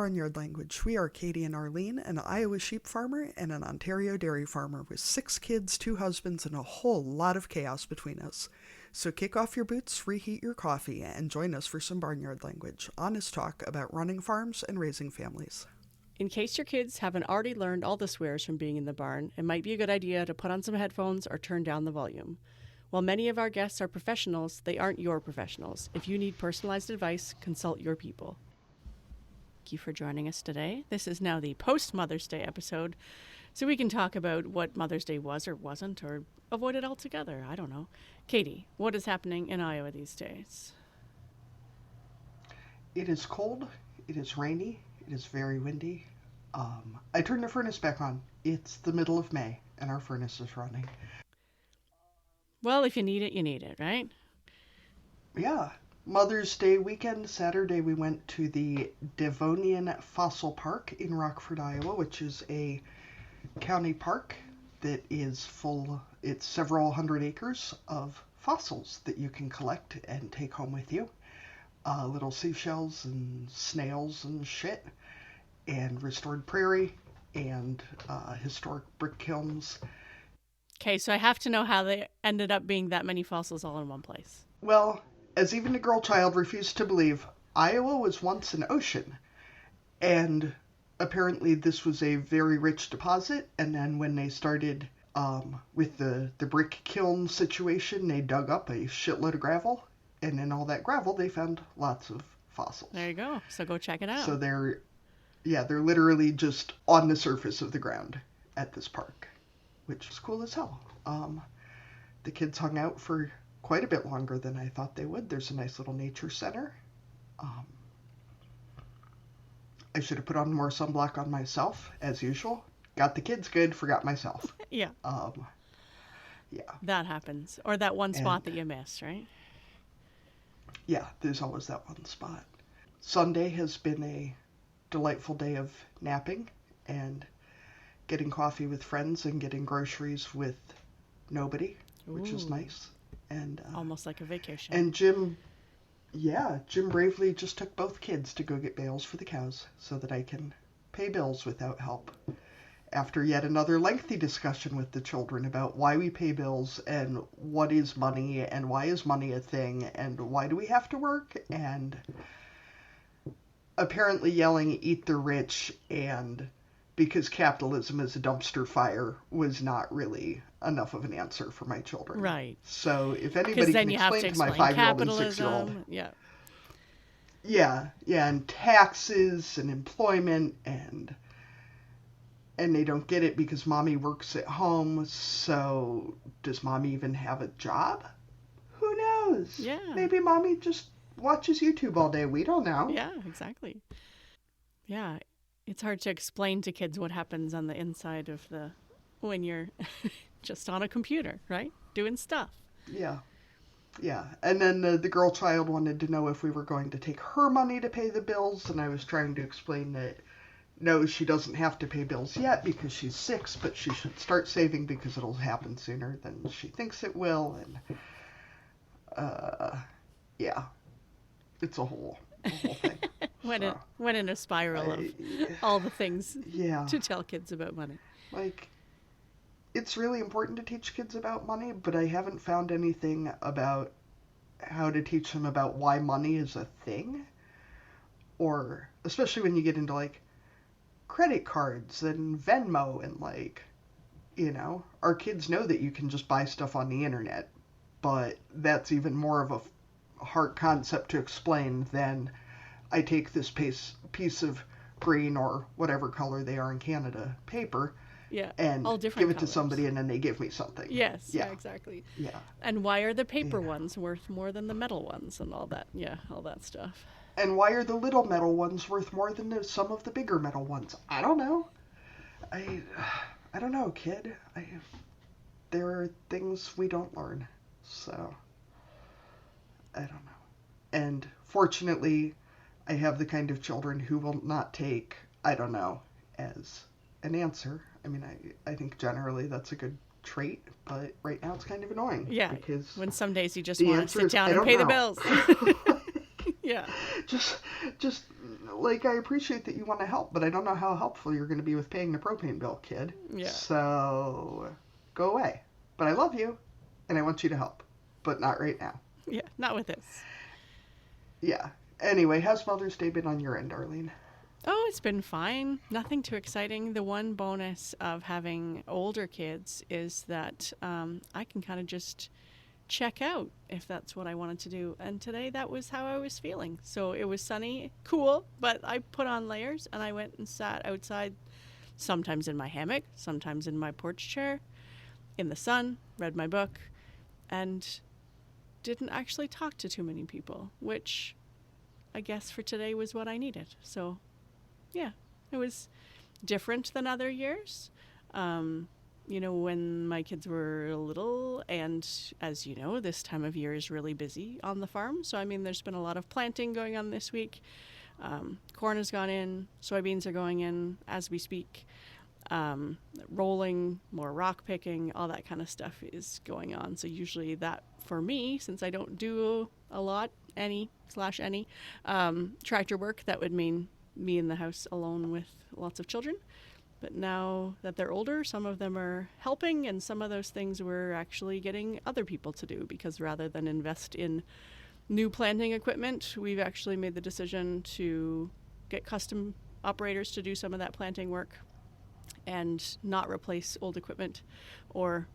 Barnyard Language. We are Caite and Arlene, an Iowa sheep farmer and an Ontario dairy farmer with 6 kids, 2 husbands, and a whole lot of chaos between us. So kick off your boots, reheat your coffee, and join us for some Barnyard Language, honest talk about running farms and raising families. In case your kids haven't already learned all the swears from being in the barn, it might be a good idea to put on some headphones or turn down the volume. While many of our guests are professionals, they aren't your professionals. If you need personalized advice, consult your people. Thank you for joining us today. This is now the post-Mother's Day episode, so we can talk about what Mother's Day was or wasn't, or avoid it altogether. I don't know. Caite, what is happening in Iowa these days? It is cold. It is rainy. It is very windy. I turned the furnace back on. It's the middle of May, and our furnace is running. Well, if you need it, you need it, right? Yeah. Mother's Day weekend, Saturday, we went to the Devonian Fossil Park in Rockford, Iowa, which is a county park that is full, it's several hundred acres of fossils that you can collect and take home with you. Little seashells and snails and shit, and restored prairie, and historic brick kilns. Okay, so I have to know how they ended up being that many fossils all in one place. Well, as even the girl child refused to believe, Iowa was once an ocean, and apparently this was a very rich deposit, and then when they started with the brick kiln situation, they dug up a shitload of gravel, and in all that gravel they found lots of fossils. There you go, so go check it out. So they're literally just on the surface of the ground at this park, which is cool as hell. The kids hung out for quite a bit longer than I thought they would. There's a nice little nature center. I should have put on more sunblock on myself, as usual. Got the kids good, forgot myself. Yeah. Yeah. That happens. Or that one spot that you missed, right? Yeah, there's always that one spot. Sunday has been a delightful day of napping and getting coffee with friends and getting groceries with nobody, which is nice. And almost like a vacation. And Jim bravely just took both kids to go get bales for the cows so that I can pay bills without help. After yet another lengthy discussion with the children about why we pay bills and what is money and why is money a thing and why do we have to work, and apparently yelling eat the rich and because capitalism is a dumpster fire was not really enough of an answer for my children. Right. So if anybody can explain to my 5-year-old and 6-year-old. Yeah, and taxes and employment and they don't get it because mommy works at home, so does mommy even have a job? Who knows? Yeah. Maybe mommy just watches YouTube all day. We don't know. Yeah, exactly. Yeah. It's hard to explain to kids what happens on the inside of when you're just on a computer, right? Doing stuff. Yeah. And then the girl child wanted to know if we were going to take her money to pay the bills, and I was trying to explain that no, she doesn't have to pay bills yet because she's 6, but she should start saving because it'll happen sooner than she thinks it will, and yeah. It's a whole thing. Went in a spiral of all the things to tell kids about money. Like, it's really important to teach kids about money, but I haven't found anything about how to teach them about why money is a thing. Or, especially when you get into, like, credit cards and Venmo and, like, our kids know that you can just buy stuff on the internet, but that's even more of a hard concept to explain than I take this piece of green or whatever color they are in Canada paper and all different give it colors to somebody and then they give me something. Yes, yeah, exactly. Yeah. And why are the paper ones worth more than the metal ones and all that? Yeah, all that stuff. And why are the little metal ones worth more than some of the bigger metal ones? I don't know. I don't know, kid. There are things we don't learn, so I don't know. And fortunately, I have the kind of children who will not take, I don't know, as an answer. I mean, I think generally that's a good trait, but right now it's kind of annoying. Yeah, because when some days you just want to sit down and pay the bills. Yeah. just just like, I appreciate that you want to help, but I don't know how helpful you're going to be with paying the propane bill, kid. Yeah. So go away. But I love you, and I want you to help, but not right now. Yeah. Not with this. Yeah. Anyway, how's Mother's Day been on your end, Arlene? Oh, it's been fine. Nothing too exciting. The one bonus of having older kids is that I can kind of just check out if that's what I wanted to do. And today that was how I was feeling. So it was sunny, cool, but I put on layers and I went and sat outside, sometimes in my hammock, sometimes in my porch chair, in the sun, read my book, and didn't actually talk to too many people, which I guess for today was what I needed. So yeah, it was different than other years. When my kids were little, and as you know, this time of year is really busy on the farm. So, I mean, there's been a lot of planting going on this week. Corn has gone in, soybeans are going in as we speak. Rolling, more rock picking, all that kind of stuff is going on. So usually that, for me, since I don't do a lot, any tractor work, that would mean me in the house alone with lots of children. But now that they're older, some of them are helping, and some of those things we're actually getting other people to do, because rather than invest in new planting equipment, we've actually made the decision to get custom operators to do some of that planting work and not replace old equipment, or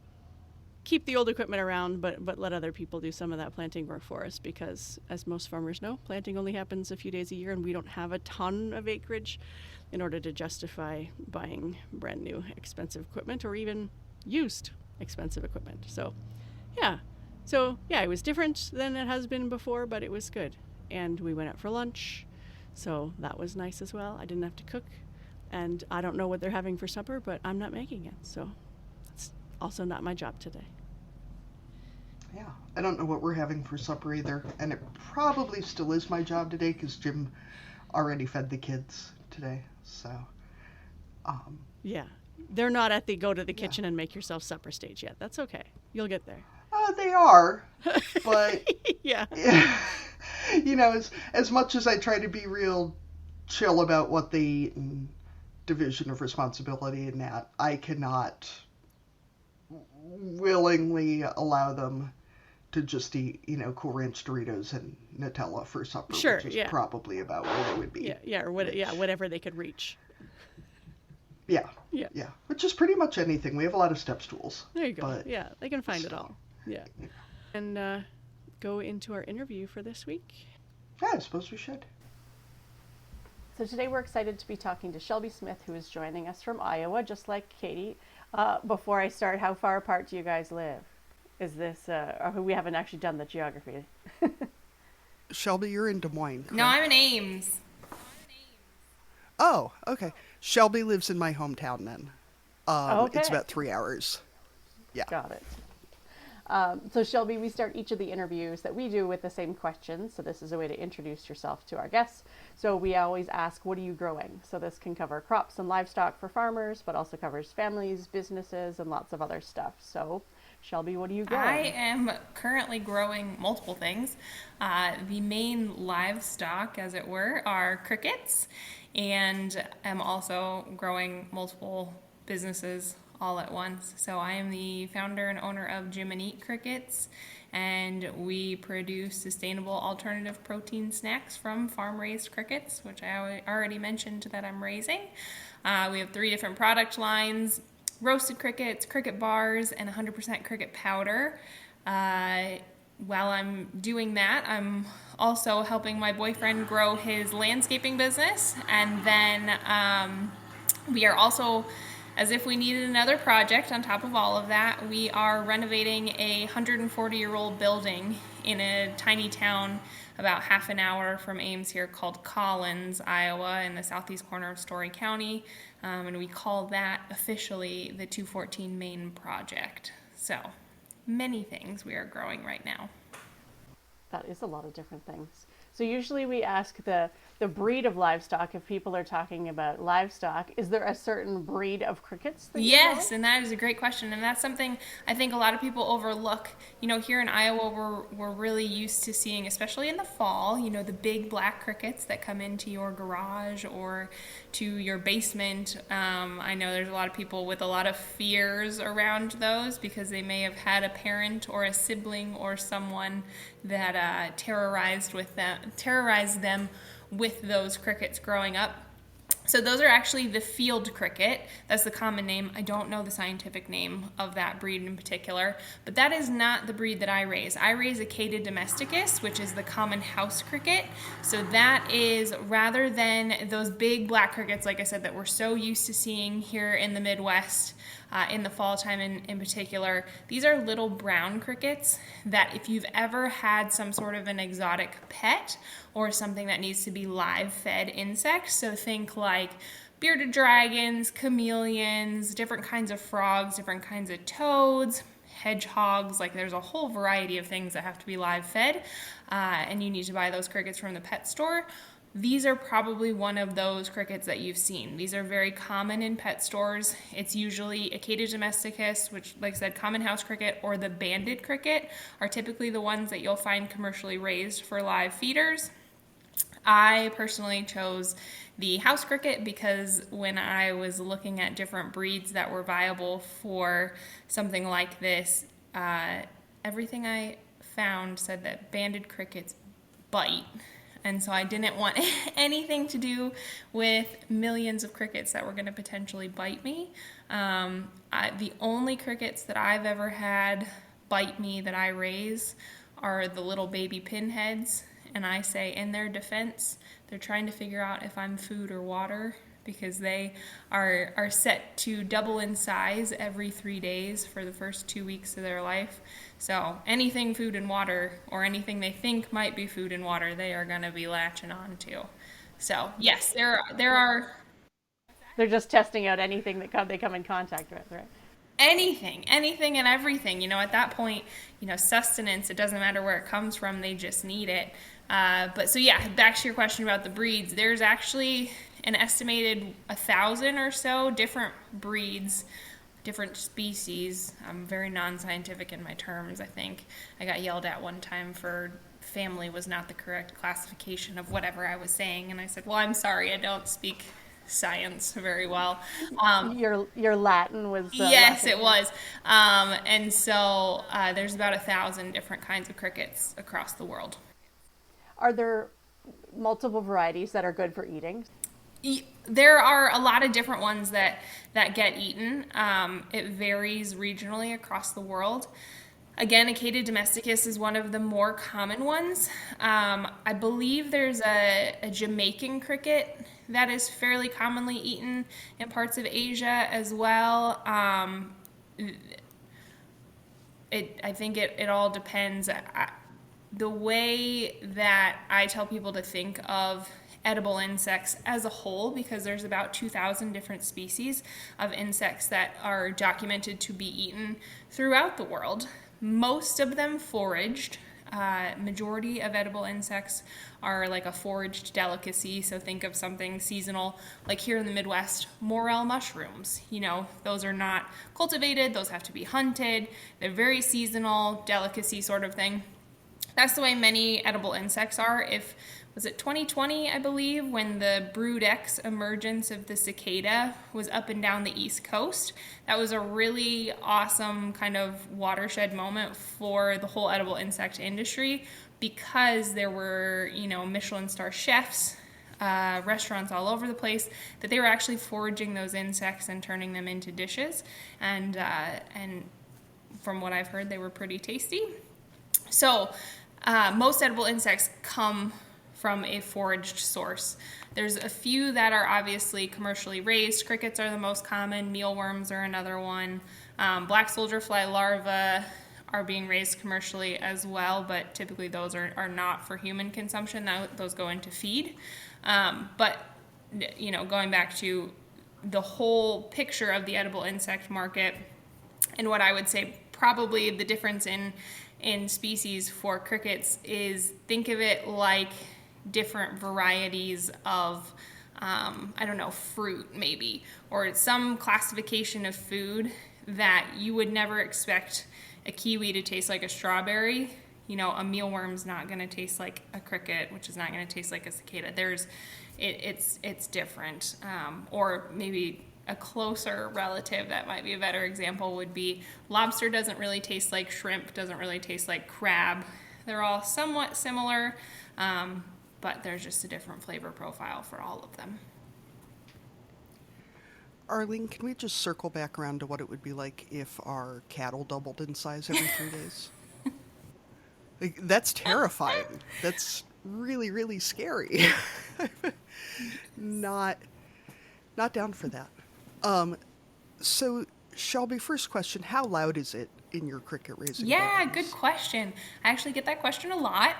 keep the old equipment around, but let other people do some of that planting work for us, because as most farmers know, planting only happens a few days a year and we don't have a ton of acreage in order to justify buying brand new expensive equipment or even used expensive equipment. So yeah, it was different than it has been before, but it was good. And we went out for lunch, so that was nice as well. I didn't have to cook, and I don't know what they're having for supper, but I'm not making it, so that's also not my job today. Yeah, I don't know what we're having for supper either, and it probably still is my job today because Jim already fed the kids today. So, yeah, they're not at the go to the kitchen and make yourself supper stage yet. That's okay. You'll get there. They are, but yeah, as much as I try to be real chill about what they eat and division of responsibility and that, I cannot willingly allow them to just eat, Cool Ranch Doritos and Nutella for supper, sure, which is probably about where they would be. Whatever they could reach. Yeah, which is pretty much anything. We have a lot of step stools. There you go. But, yeah, they can find it all. Yeah. And go into our interview for this week. Yeah, I suppose we should. So today we're excited to be talking to Shelby Smith, who is joining us from Iowa, just like Caite. Before I start, how far apart do you guys live? Is this, we haven't actually done the geography. Shelby, you're in Des Moines, correct? No, I'm in Ames. Oh, okay. Shelby lives in my hometown then. Okay. It's about 3 hours. Yeah. Got it. So Shelby, we start each of the interviews that we do with the same questions. So this is a way to introduce yourself to our guests. So we always ask, what are you growing? So this can cover crops and livestock for farmers, but also covers families, businesses, and lots of other stuff. So Shelby, what are you growing? I am currently growing multiple things. The main livestock, as it were, are crickets, and I'm also growing multiple businesses all at once. So I am the founder and owner of Jim and Eat Crickets, and we produce sustainable alternative protein snacks from farm-raised crickets, which I already mentioned that I'm raising. We have 3 different product lines: roasted crickets, cricket bars, and 100% cricket powder. While I'm doing that, I'm also helping my boyfriend grow his landscaping business. And then we are also, as if we needed another project on top of all of that, we are renovating a 140-year-old building in a tiny town about half an hour from Ames here called Collins, Iowa, in the southeast corner of Story County. And we call that officially the 214 Main Project. So many things we are growing right now. That is a lot of different things. So usually we ask the breed of livestock if people are talking about livestock. Is there a certain breed of crickets that you Yes, grow? and that is a great question, and that's something I think a lot of people overlook. Here in Iowa, we're really used to seeing, especially in the fall, the big black crickets that come into your garage or to your basement. I know there's a lot of people with a lot of fears around those because they may have had a parent or a sibling or someone that terrorized them with those crickets growing up. So those are actually the field cricket. That's the common name. I don't know the scientific name of that breed in particular, but that is not the breed that I raise. I raise a Caite domesticus, which is the common house cricket. So that is, rather than those big black crickets, like I said, that we're so used to seeing here in the Midwest, in the fall time in particular, these are little brown crickets that if you've ever had some sort of an exotic pet or something that needs to be live fed insects, so think like bearded dragons, chameleons, different kinds of frogs, different kinds of toads, hedgehogs, like there's a whole variety of things that have to be live fed, and you need to buy those crickets from the pet store. These are probably one of those crickets that you've seen. These are very common in pet stores. It's usually a Caite domesticus, which, like I said, common house cricket, or the banded cricket are typically the ones that you'll find commercially raised for live feeders. I personally chose the house cricket because when I was looking at different breeds that were viable for something like this, everything I found said that banded crickets bite. And so I didn't want anything to do with millions of crickets that were going to potentially bite me. The only crickets that I've ever had bite me that I raise are the little baby pinheads. And I say, in their defense, they're trying to figure out if I'm food or water because they are set to double in size every 3 days for the first 2 weeks of their life. So anything food and water, or anything they think might be food and water, they are going to be latching on to. So yes, there are They're just testing out anything that they come in contact with, right? anything and everything. At that point, sustenance, it doesn't matter where it comes from, they just need it. But so yeah, back to your question about the breeds. There's actually an estimated 1,000 or so different breeds, different species. I'm very non-scientific in my terms, I think. I got yelled at one time for family was not the correct classification of whatever I was saying, and I said, well, I'm sorry, I don't speak science very well. Your Latin was Yes, Latin. it was. And so there's about 1,000 different kinds of crickets across the world. Are there multiple varieties that are good for eating? There are a lot of different ones that get eaten. It varies regionally across the world. Again, a Caite domesticus is one of the more common ones. I believe there's a Jamaican cricket that is fairly commonly eaten in parts of Asia as well. I think it all depends. The way that I tell people to think of edible insects as a whole, because there's about 2,000 different species of insects that are documented to be eaten throughout the world. Most of them foraged. Majority of edible insects are like a foraged delicacy, so think of something seasonal, like here in the Midwest, morel mushrooms. Those are not cultivated, those have to be hunted. They're very seasonal, delicacy sort of thing. That's the way many edible insects are. Was it 2020, I believe, when the Brood X emergence of the cicada was up and down the East Coast? That was a really awesome kind of watershed moment for the whole edible insect industry because there were, Michelin star chefs, restaurants all over the place, that they were actually foraging those insects and turning them into dishes. And from what I've heard, they were pretty tasty. So most edible insects come from a foraged source. There's a few that are obviously commercially raised. Crickets are the most common. Mealworms are another one. Black soldier fly larvae are being raised commercially as well, but typically those are not for human consumption. Those go into feed. But going back to the whole picture of the edible insect market, and what I would say probably the difference in species for crickets is, think of it like different varieties of, I don't know, fruit maybe, or some classification of food that you would never expect a kiwi to taste like a strawberry. You know, a mealworm's not going to taste like a cricket, which is not going to taste like a cicada. It's different. Or maybe a closer relative that might be a better example would be lobster doesn't really taste like shrimp, doesn't really taste like crab. They're all somewhat similar, but there's just a different flavor profile for all of them. Arlene, can we just circle back around to what it would be like if our cattle doubled in size every 3 days? Like, that's terrifying. That's really, really scary. Not down for that. So, Shelby, first question, how loud is it in your cricket raising Yeah, gardens? good question. I actually get that question a lot.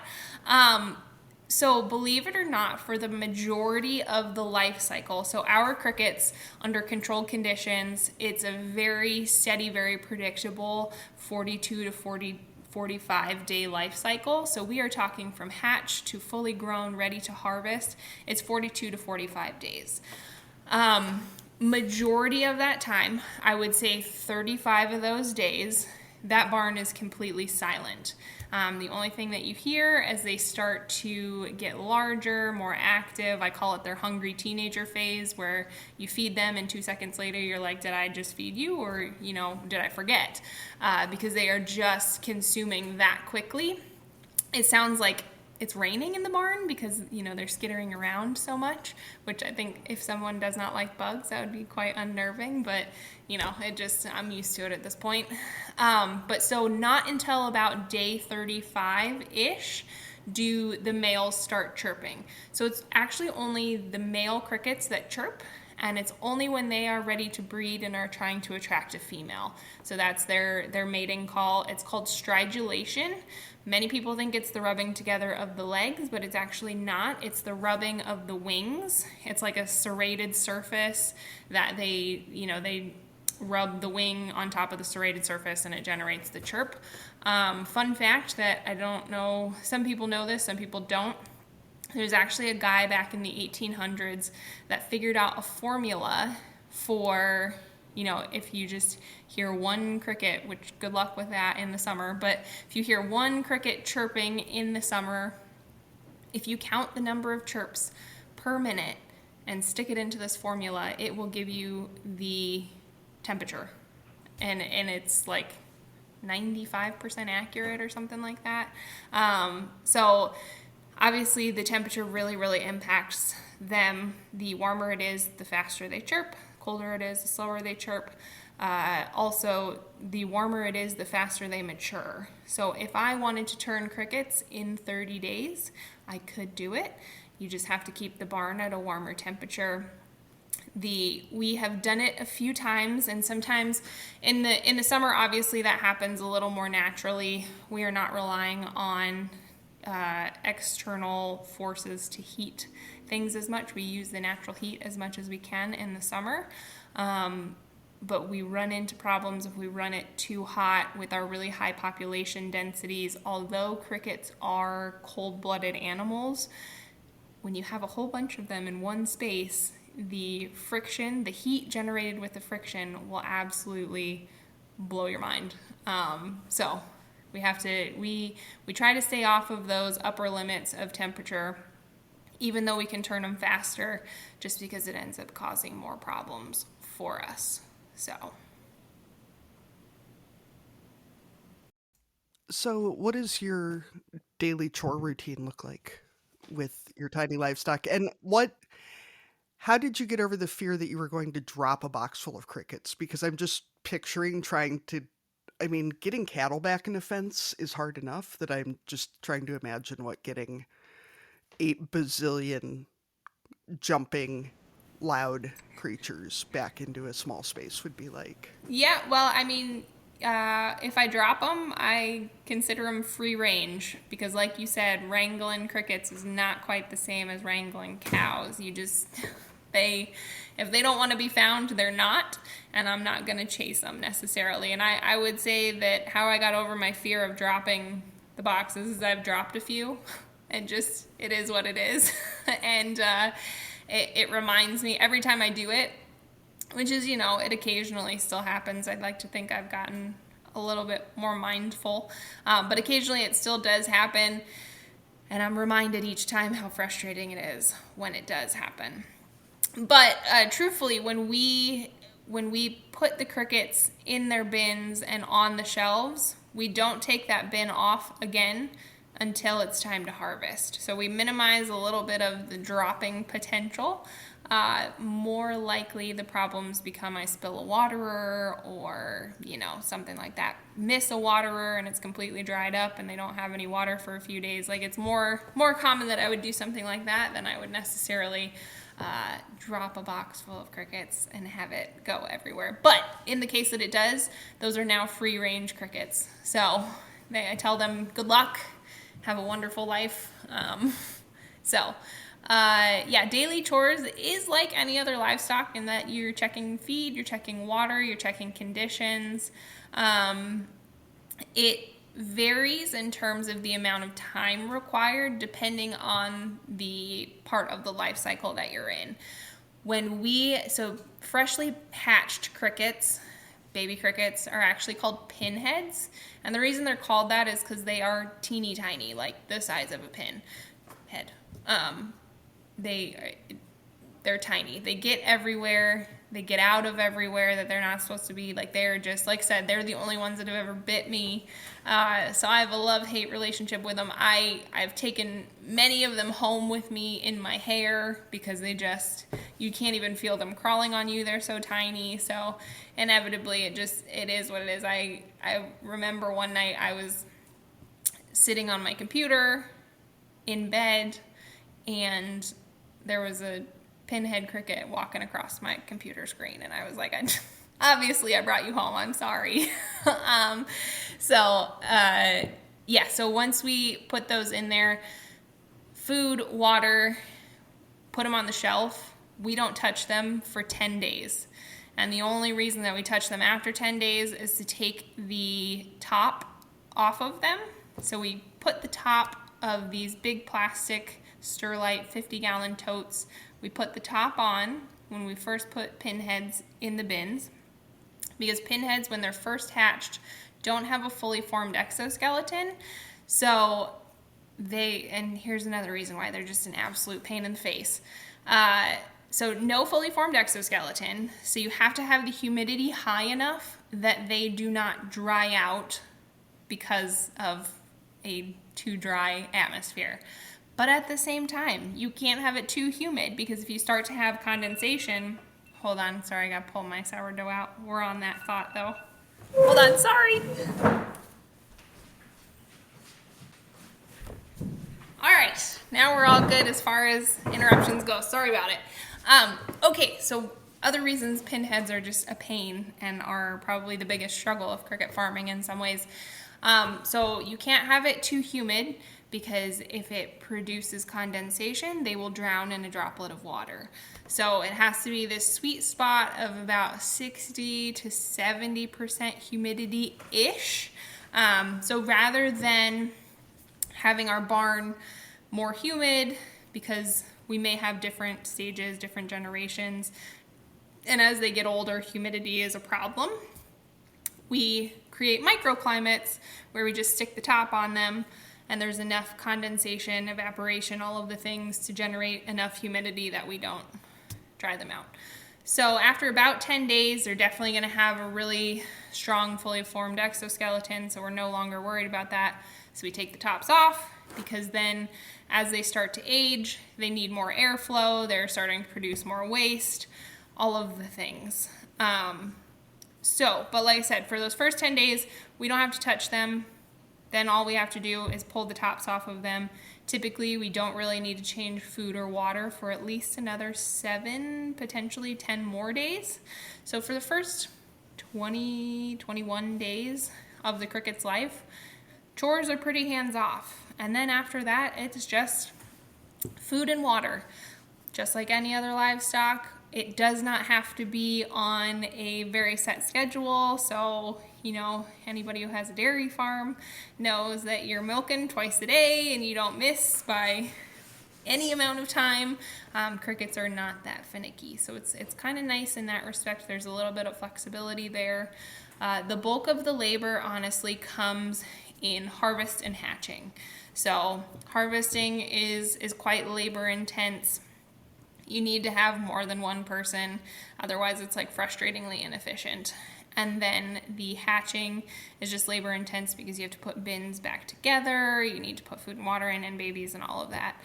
So believe it or not, for the majority of the life cycle, so our crickets under controlled conditions, it's a very steady, very predictable 42 to 45 day life cycle. So we are talking from hatch to fully grown, ready to harvest. It's 42 to 45 days. Majority of that time, I would say 35 of those days, that barn is completely silent. The only thing that you hear as they start to get larger, more active, I call it their hungry teenager phase, where you feed them and 2 seconds later you're like, did I just feed you, or did I forget? Because they are just consuming that quickly. It sounds like it's raining in the barn because they're skittering around so much, which I think if someone does not like bugs, that would be quite unnerving, but I'm used to it at this point. But so not until about day 35-ish do the males start chirping. So it's actually only the male crickets that chirp, and it's only when they are ready to breed and are trying to attract a female. So that's their mating call. It's called stridulation. Many people think it's the rubbing together of the legs, but it's actually not. It's the rubbing of the wings. It's like a serrated surface that they rub the wing on top of the serrated surface and it generates the chirp. Fun fact that I don't know, some people know this, some people don't. There's actually a guy back in the 1800s that figured out a formula for, if you just hear one cricket, which good luck with that in the summer, but if you hear one cricket chirping in the summer, if you count the number of chirps per minute and stick it into this formula, it will give you the temperature. And it's like 95% accurate or something like that. So obviously the temperature really, really impacts them. The warmer it is, the faster they chirp. Colder it is, the slower they chirp. Also, the warmer it is, the faster they mature. So if I wanted to turn crickets in 30 days, I could do it. You just have to keep the barn at a warmer temperature. We have done it a few times, and sometimes in the summer, obviously that happens a little more naturally. We are not relying on external forces to heat things as much. We use the natural heat as much as we can in the summer. But we run into problems if we run it too hot with our really high population densities. Although crickets are cold-blooded animals, when you have a whole bunch of them in one space, the friction, the heat generated with the friction will absolutely blow your mind. So we try to stay off of those upper limits of temperature, even though we can turn them faster, just because it ends up causing more problems for us. So, what does your daily chore routine look like with your tiny livestock? And how did you get over the fear that you were going to drop a box full of crickets? Because I'm just picturing getting cattle back in a fence is hard enough that I'm just trying to imagine what getting 8 bazillion jumping loud creatures back into a small space would be like. Yeah, well, if I drop them, I consider them free range because, like you said, wrangling crickets is not quite the same as wrangling cows. If they don't want to be found, they're not, and I'm not going to chase them necessarily. And I would say that how I got over my fear of dropping the boxes is I've dropped a few, and just, it is what it is. And it reminds me every time I do it, which is, it occasionally still happens. I'd like to think I've gotten a little bit more mindful, but occasionally it still does happen. And I'm reminded each time how frustrating it is when it does happen. But truthfully, when we put the crickets in their bins and on the shelves, we don't take that bin off again until it's time to harvest. So we minimize a little bit of the dropping potential. More likely the problems become I spill a waterer or, something like that. Miss a waterer and it's completely dried up and they don't have any water for a few days. Like, it's more common that I would do something like that than I would necessarily drop a box full of crickets and have it go everywhere. But in the case that it does, those are now free range crickets. So I tell them good luck, have a wonderful life. Daily chores is like any other livestock in that you're checking feed, you're checking water, you're checking conditions. It varies in terms of the amount of time required depending on the part of the life cycle that you're in. So freshly hatched crickets, baby crickets, are actually called pinheads. And the reason they're called that is because they are teeny tiny, like the size of a pin head. They're tiny. They get everywhere. They get out of everywhere that they're not supposed to be. Like, they're just, like I said, they're the only ones that have ever bit me. So I have a love-hate relationship with them. I've taken many of them home with me in my hair because you can't even feel them crawling on you. They're so tiny. So inevitably it is what it is. I remember one night I was sitting on my computer in bed and there was a pinhead cricket walking across my computer screen, and I was like, obviously I brought you home, I'm sorry. So once we put those in there, food, water, put them on the shelf, we don't touch them for 10 days. And the only reason that we touch them after 10 days is to take the top off of them. So we put the top of these big plastic Sterlite 50-gallon totes. We put the top on when we first put pinheads in the bins, because pinheads, when they're first hatched, don't have a fully formed exoskeleton. So and here's another reason why they're just an absolute pain in the face. So no fully formed exoskeleton. So you have to have the humidity high enough that they do not dry out because of a too dry atmosphere. But at the same time, you can't have it too humid, because if you start to have condensation, hold on, sorry, I got to pull my sourdough out. We're on that thought though. Hold on, sorry. All right, now we're all good as far as interruptions go. Sorry about it. Okay, so other reasons pinheads are just a pain and are probably the biggest struggle of cricket farming in some ways. So you can't have it too humid, because if it produces condensation, they will drown in a droplet of water. So it has to be this sweet spot of about 60 to 70% humidity-ish. So rather than having our barn more humid, because we may have different stages, different generations, and as they get older, humidity is a problem, we create microclimates where we just stick the top on them, and there's enough condensation, evaporation, all of the things to generate enough humidity that we don't dry them out. So after about 10 days, they're definitely going to have a really strong, fully formed exoskeleton, so we're no longer worried about that. So we take the tops off, because then as they start to age, they need more airflow, they're starting to produce more waste, all of the things. But like I said, for those first 10 days, we don't have to touch them. Then all we have to do is pull the tops off of them. Typically, we don't really need to change food or water for at least another 7, potentially 10 more days. So for the first 20, 21 days of the cricket's life, chores are pretty hands-off. And then after that, it's just food and water. Just like any other livestock, It does not have to be on a very set schedule. So, anybody who has a dairy farm knows that you're milking twice a day and you don't miss by any amount of time. Crickets are not that finicky. So it's kind of nice in that respect. There's a little bit of flexibility there. The bulk of the labor honestly comes in harvest and hatching. So harvesting is quite labor intense. You need to have more than one person, otherwise it's like frustratingly inefficient. And then the hatching is just labor intense because you have to put bins back together, you need to put food and water in and babies and all of that.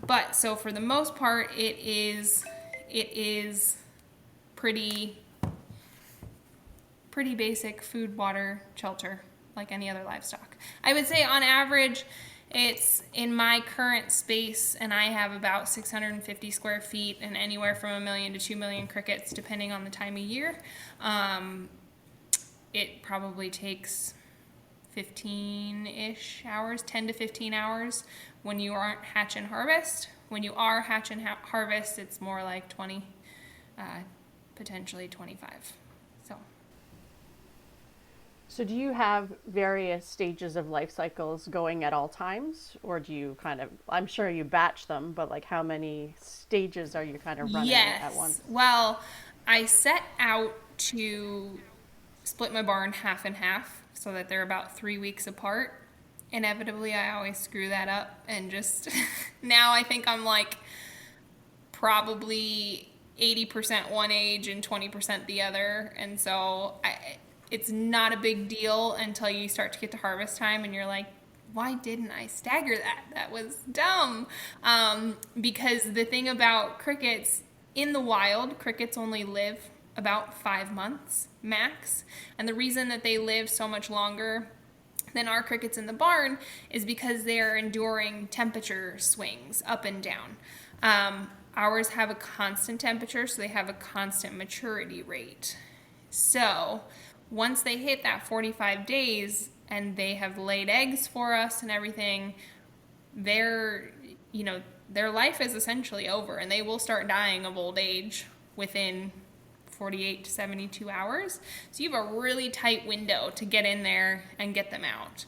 But so for the most part, it is pretty basic food, water, shelter, like any other livestock. I would say on average, it's in my current space, and I have about 650 square feet and anywhere from 1 million to 2 million crickets, depending on the time of year. It probably takes 15-ish hours, 10 to 15 hours when you aren't hatch and harvest. When you are hatch and harvest, it's more like 20, potentially 25. So do you have various stages of life cycles going at all times? Or do you I'm sure you batch them, but like how many stages are you kind of running at once? Well, I set out to split my barn half and half so that they're about 3 weeks apart. Inevitably, I always screw that up and just, now I think I'm like probably 80% one age and 20% the other. And so it's not a big deal until you start to get to harvest time and you're like, why didn't I stagger that? That was dumb. Because the thing about crickets, in the wild, crickets only live about 5 months max. And the reason that they live so much longer than our crickets in the barn is because they are enduring temperature swings up and down. Ours have a constant temperature, so they have a constant maturity rate. So once they hit that 45 days and they have laid eggs for us and everything, their life is essentially over, and they will start dying of old age within 48 to 72 hours. So you have a really tight window to get in there and get them out.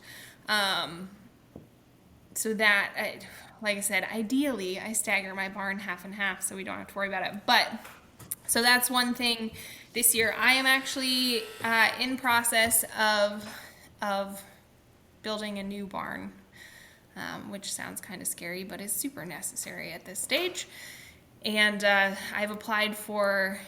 So that, like I said, ideally I stagger my barn half and half so we don't have to worry about it. But so that's one thing this year. I am actually in process of building a new barn, which sounds kind of scary, but is super necessary at this stage. And I've applied for,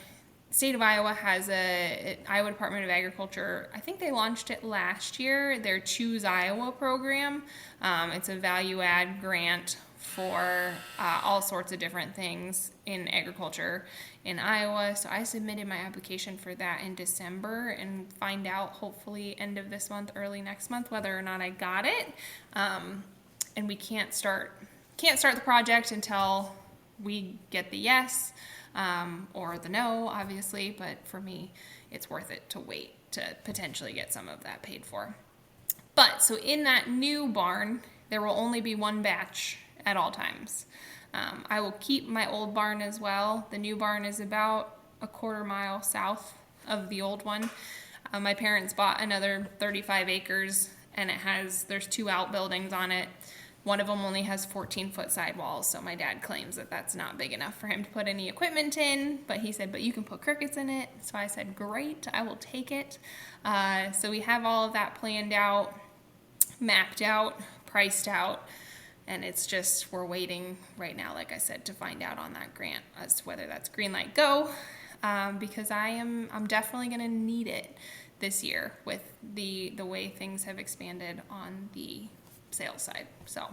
state of Iowa has Iowa Department of Agriculture, I think they launched it last year, their Choose Iowa program. It's a value add grant for all sorts of different things in agriculture in Iowa. So I submitted my application for that in December and find out hopefully end of this month, early next month, whether or not I got it. And we can't start the project until we get the yes or the no, obviously. But for me, it's worth it to wait to potentially get some of that paid for. But so in that new barn, there will only be one batch at all times. I will keep my old barn as well. The new barn is about a quarter mile south of the old one. My parents bought another 35 acres and there's 2 outbuildings on it. One of them only has 14-foot sidewalls, so my dad claims that that's not big enough for him to put any equipment in, but he said, but you can put crickets in it. So I said, great, I will take it. So we have all of that planned out, mapped out, priced out, and it's just, we're waiting right now, like I said, to find out on that grant as to whether that's green light go, because I'm definitely going to need it this year with the way things have expanded on the sales side. So,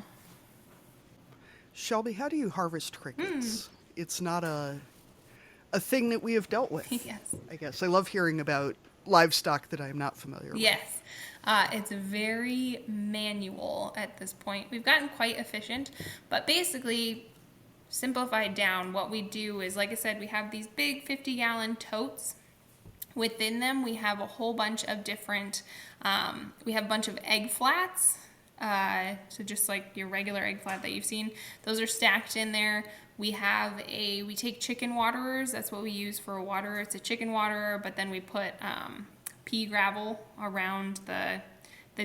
Shelby, how do you harvest crickets? It's not a thing that we have dealt with. Yes. I guess I love hearing about livestock that I'm not familiar with. Yes. It's very manual at this point. We've gotten quite efficient, but basically, simplified down, what we do is, like I said, we have these big 50-gallon totes. Within them, we have a whole bunch of different, we have a bunch of egg flats. So just like your regular egg flat that you've seen, those are stacked in there. We take chicken waterers. That's what we use for a waterer. It's a chicken waterer, but then we put pea gravel around the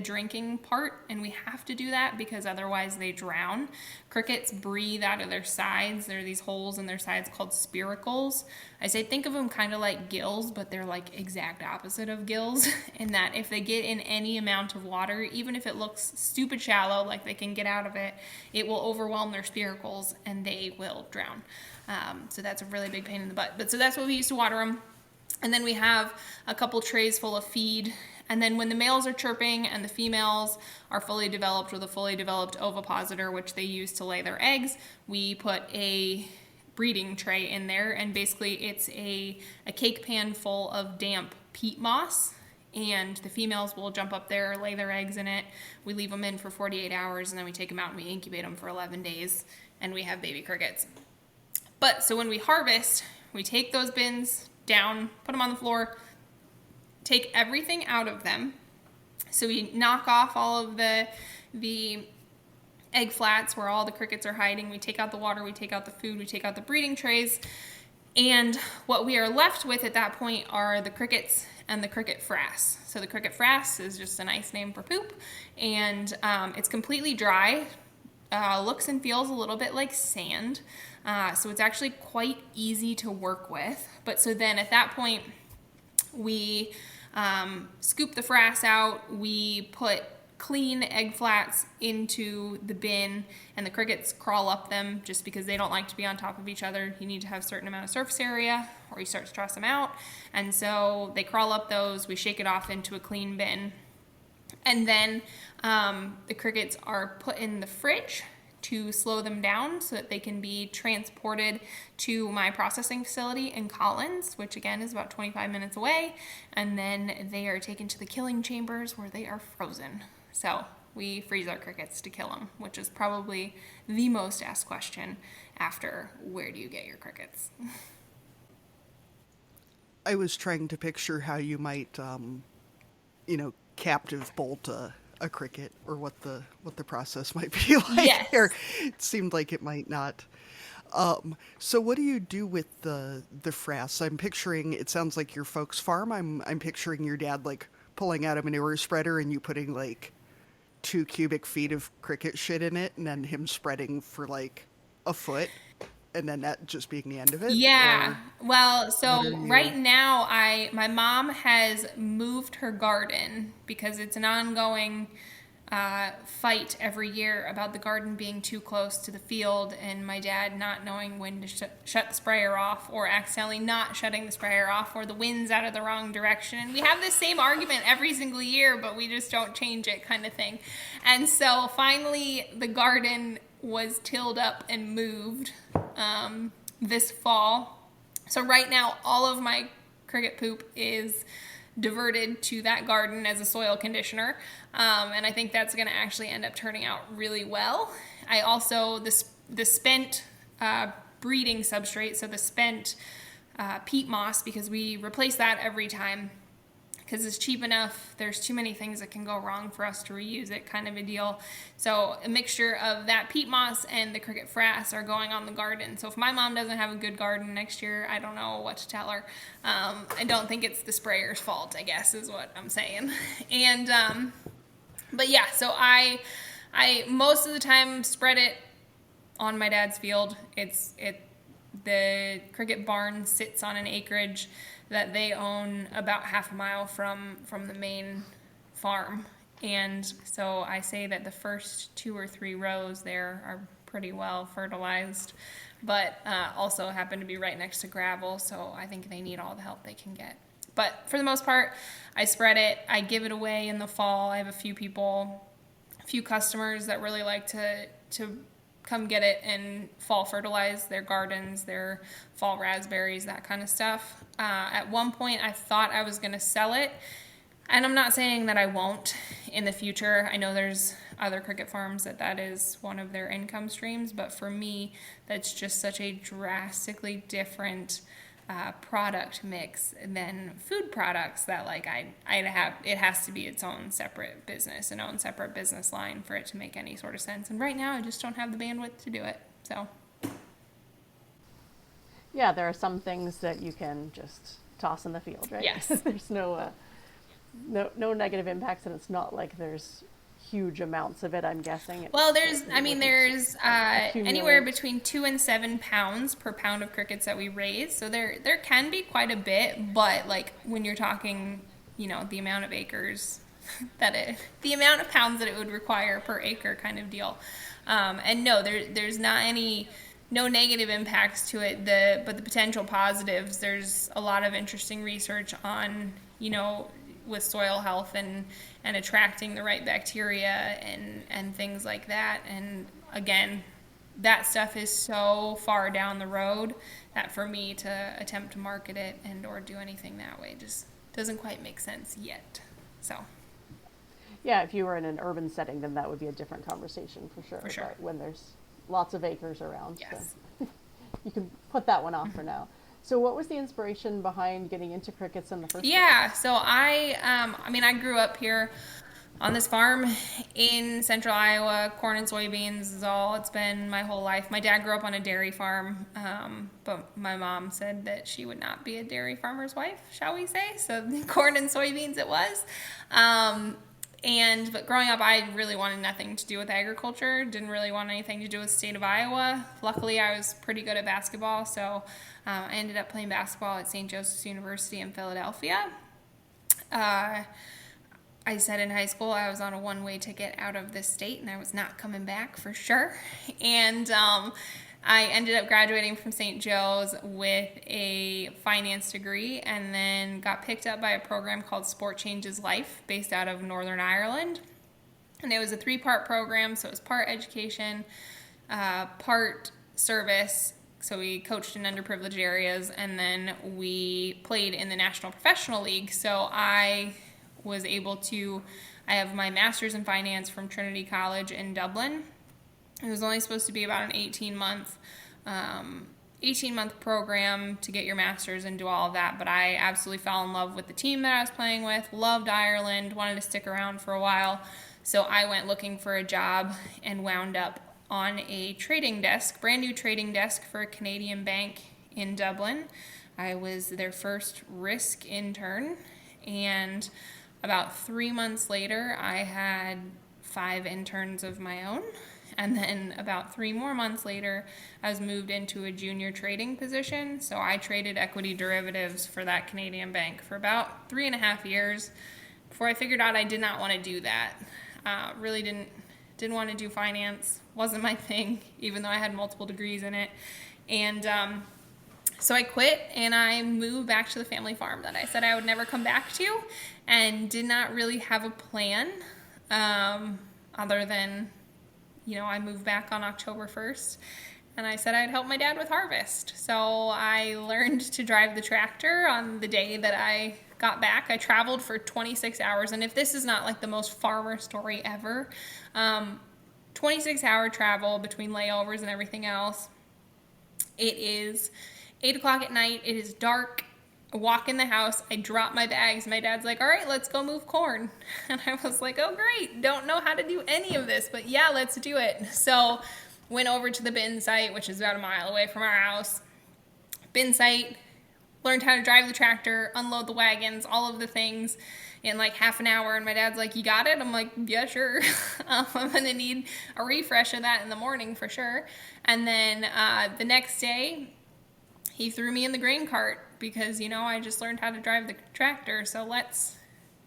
drinking part, and we have to do that because otherwise they drown. Crickets breathe out of their sides. There are these holes in their sides called spiracles. I say think of them kind of like gills, but they're like exact opposite of gills in that if they get in any amount of water, even if it looks stupid shallow, like they can get out of it, it will overwhelm their spiracles and they will drown. So that's a really big pain in the butt. But so that's what we use to water them. And then we have a couple trays full of feed. And then when the males are chirping and the females are fully developed with a fully developed ovipositor, which they use to lay their eggs, we put a breeding tray in there. And basically it's a cake pan full of damp peat moss. And the females will jump up there, lay their eggs in it. We leave them in for 48 hours, and then we take them out and we incubate them for 11 days. And we have baby crickets. But so when we harvest, we take those bins down, put them on the floor, take everything out of them. So we knock off all of the egg flats where all the crickets are hiding. We take out the water, we take out the food, we take out the breeding trays. And what we are left with at that point are the crickets and the cricket frass. So the cricket frass is just a nice name for poop. And it's completely dry. Looks and feels a little bit like sand. So it's actually quite easy to work with. But so then at that point, we scoop the frass out, we put clean egg flats into the bin, and the crickets crawl up them just because they don't like to be on top of each other. You need to have a certain amount of surface area or you start to stress them out. And so they crawl up those, we shake it off into a clean bin. And then the crickets are put in the fridge to slow them down so that they can be transported to my processing facility in Collins, which again is about 25 minutes away. And then they are taken to the killing chambers where they are frozen. So we freeze our crickets to kill them, which is probably the most asked question after where do you get your crickets? I was trying to picture how you might, captive bolt a cricket, or what the process might be like. Yes. Here. It seemed like it might not. So what do you do with the frass? I'm picturing, it sounds like your folks' farm. I'm picturing your dad like pulling out a manure spreader and you putting like 2 cubic feet of cricket shit in it, and then him spreading for like a foot, and then that just being the end of it? Yeah. Well, so you... right now my mom has moved her garden because it's an ongoing fight every year about the garden being too close to the field and my dad not knowing when to shut the sprayer off, or accidentally not shutting the sprayer off, or the wind's out of the wrong direction. We have the same argument every single year, but we just don't change it, kind of thing. And so finally the garden was tilled up and moved this fall. So right now all of my cricket poop is diverted to that garden as a soil conditioner, and I think that's going to actually end up turning out really well. I also, the spent breeding substrate, so the spent peat moss, because we replace that every time because it's cheap enough. There's too many things that can go wrong for us to reuse it, kind of a deal. So a mixture of that peat moss and the cricket frass are going on the garden. So if my mom doesn't have a good garden next year, I don't know what to tell her. I don't think it's the sprayer's fault, I guess, is what I'm saying. And but yeah, so I most of the time spread it on my dad's field. The cricket barn sits on an acreage that they own about half a mile from the main farm. And so I say that the first 2 or 3 rows there are pretty well fertilized, but also happen to be right next to gravel, so I think they need all the help they can get. But for the most part, I spread it. I give it away in the fall. I have a few customers that really like to come get it and fall fertilize their gardens, their fall raspberries, that kind of stuff. At one point, I thought I was going to sell it, and I'm not saying that I won't in the future. I know there's other cricket farms that is one of their income streams, but for me, that's just such a drastically different product mix than food products that it has to be its own separate business, an own separate business line for it to make any sort of sense. And right now I just don't have the bandwidth to do it. So Yeah, there are some things that you can just toss in the field, right? Yes. There's no negative impacts, and it's not like there's huge amounts of it, I'm guessing. Well, It there's anywhere accumulate. between 2 and 7 pounds per pound of crickets that we raise. So there can be quite a bit, but like when you're talking, the amount of acres the amount of pounds that it would require per acre kind of deal. And no, there's not no negative impacts to it. But the potential positives, there's a lot of interesting research on, with soil health and attracting the right bacteria and things like that. And again, that stuff is so far down the road that for me to attempt to market it and or do anything that way just doesn't quite make sense yet. So Yeah, if you were in an urban setting, then that would be a different conversation for sure. For sure. But when there's lots of acres around, yes. so you can put that one off for now. So what was the inspiration behind getting into crickets in the first place? Yeah, so I grew up here on this farm in central Iowa. Corn and soybeans is all it's been my whole life. My dad grew up on a dairy farm, but my mom said that she would not be a dairy farmer's wife, shall we say. So corn and soybeans it was. But growing up, I really wanted nothing to do with agriculture. Didn't really want anything to do with the state of Iowa. Luckily, I was pretty good at basketball, so I ended up playing basketball at St. Joseph's University in Philadelphia. I said in high school I was on a one-way ticket out of this state, and I was not coming back for sure. And I ended up graduating from St. Joe's with a finance degree and then got picked up by a program called Sport Changes Life based out of Northern Ireland. And it was a 3-part program, so it was part education, part service. So we coached in underprivileged areas, and then we played in the National Professional League. So I was able to, I have my master's in finance from Trinity College in Dublin. It was only supposed to be about an 18-month program to get your master's and do all of that, but I absolutely fell in love with the team that I was playing with, loved Ireland, wanted to stick around for a while, so I went looking for a job and wound up on a trading desk, brand new trading desk for a Canadian bank in Dublin. I was their first risk intern, and about 3 months later, I had 5 interns of my own. And then about 3 more months later, I was moved into a junior trading position. So I traded equity derivatives for that Canadian bank for about 3.5 years before I figured out I did not want to do that. Really didn't want to do finance. Wasn't my thing, even though I had multiple degrees in it. And so I quit and I moved back to the family farm that I said I would never come back to, and did not really have a plan other than, I moved back on October 1st, and I said I'd help my dad with harvest. So I learned to drive the tractor on the day that I got back. I traveled for 26 hours, and if this is not like the most farmer story ever, 26-hour travel between layovers and everything else. It is 8 o'clock at night. It is dark. I walk in the house. I drop my bags. My dad's like, all right, let's go move corn. And I was like, oh, great. Don't know how to do any of this, but yeah, let's do it. So went over to the bin site, which is about a mile away from our house. Bin site, learned how to drive the tractor, unload the wagons, all of the things in like half an hour. And my dad's like, you got it? I'm like, yeah, sure. I'm going to need a refresh of that in the morning for sure. And then the next day, he threw me in the grain cart because, I just learned how to drive the tractor. So let's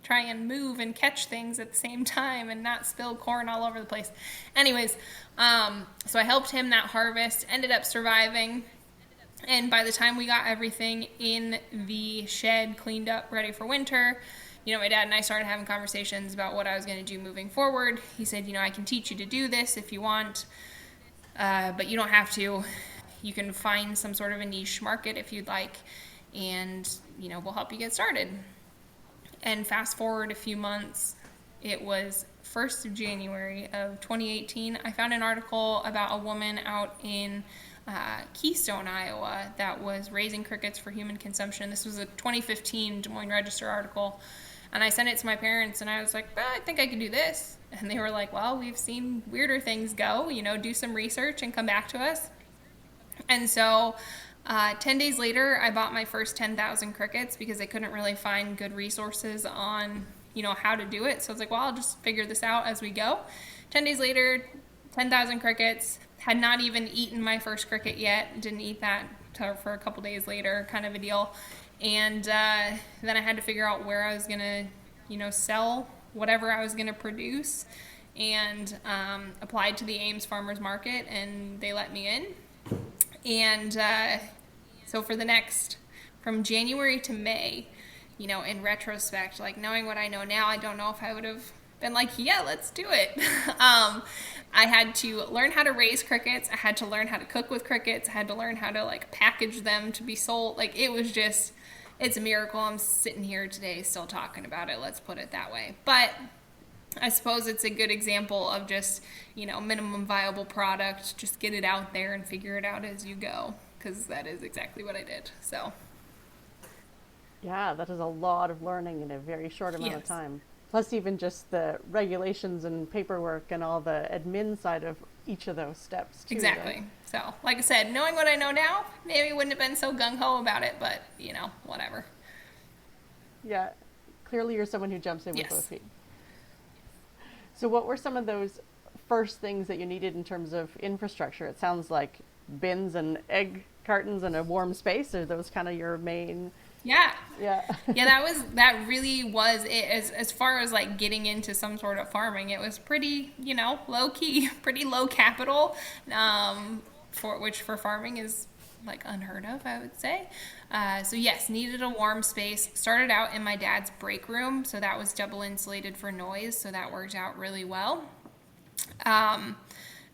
try and move and catch things at the same time and not spill corn all over the place. Anyways, so I helped him that harvest, ended up surviving. And by the time we got everything in the shed cleaned up, ready for winter, my dad and I started having conversations about what I was going to do moving forward. He said, I can teach you to do this if you want, but you don't have to. You can find some sort of a niche market if you'd like, and, we'll help you get started. And fast forward a few months, it was 1st of January of 2018. I found an article about a woman out in Keystone, Iowa, that was raising crickets for human consumption. This was a 2015 Des Moines Register article. And I sent it to my parents, and I was like, I think I can do this. And they were like, well, we've seen weirder things go, do some research and come back to us. And so 10 days later, I bought my first 10,000 crickets because I couldn't really find good resources on, how to do it. So I was like, well, I'll just figure this out as we go. 10 days later, 10,000 crickets. Had not even eaten my first cricket yet. Didn't eat that for a couple days later, kind of a deal. And then I had to figure out where I was going to, sell whatever I was going to produce, and applied to the Ames Farmers Market, and they let me in. And so for the next, from January to May, in retrospect, like knowing what I know now, I don't know if I would have been like, yeah, let's do it. I had to learn how to raise crickets. I had to learn how to cook with crickets. I had to learn how to package them to be sold. It was just, it's a miracle. I'm sitting here today still talking about it. Let's put it that way. But I suppose it's a good example of just, minimum viable product. Just get it out there and figure it out as you go, because that is exactly what I did. So. Yeah, that is a lot of learning in a very short amount of Yes. time. Plus even just the regulations and paperwork and all the admin side of each of those steps too. Exactly. Right? So, like I said, knowing what I know now, maybe I wouldn't have been so gung-ho about it, but, whatever. Yeah, clearly you're someone who jumps in with Yes. both feet. So what were some of those first things that you needed in terms of infrastructure? It sounds like bins and egg cartons and a warm space. Are those kind of your main? Yeah. Yeah. Yeah, that really was it. As far as getting into some sort of farming, it was pretty, low key, pretty low capital, for farming is unheard of, I would say. So yes, needed a warm space. Started out in my dad's break room, so that was double insulated for noise, so that worked out really well.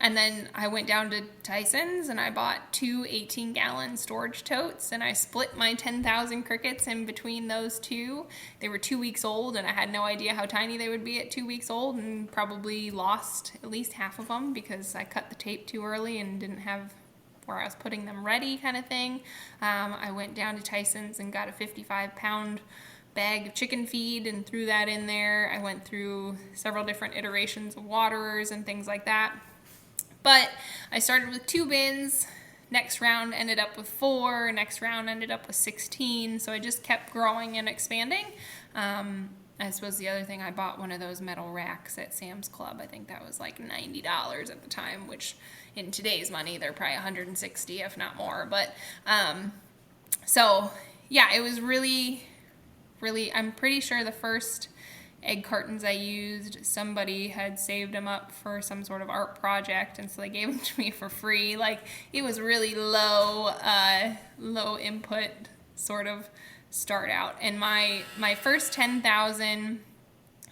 And then I went down to Tyson's and I bought 2 18-gallon storage totes, and I split my 10,000 crickets in between those two. They were 2 weeks old, and I had no idea how tiny they would be at 2 weeks old, and probably lost at least half of them because I cut the tape too early and didn't have where I was putting them ready, kind of thing. I went down to Tyson's and got a 55-pound bag of chicken feed and threw that in there. I went through several different iterations of waterers and things like that. But I started with 2 bins. Next round ended up with 4. Next round ended up with 16. So I just kept growing and expanding. I suppose the other thing, I bought one of those metal racks at Sam's Club. I think that was $90 at the time, which in today's money, they're probably $160, if not more. But so yeah, it was really, I'm pretty sure the first egg cartons I used, somebody had saved them up for some sort of art project, and so they gave them to me for free. It was really low input sort of start out. And my first 10,000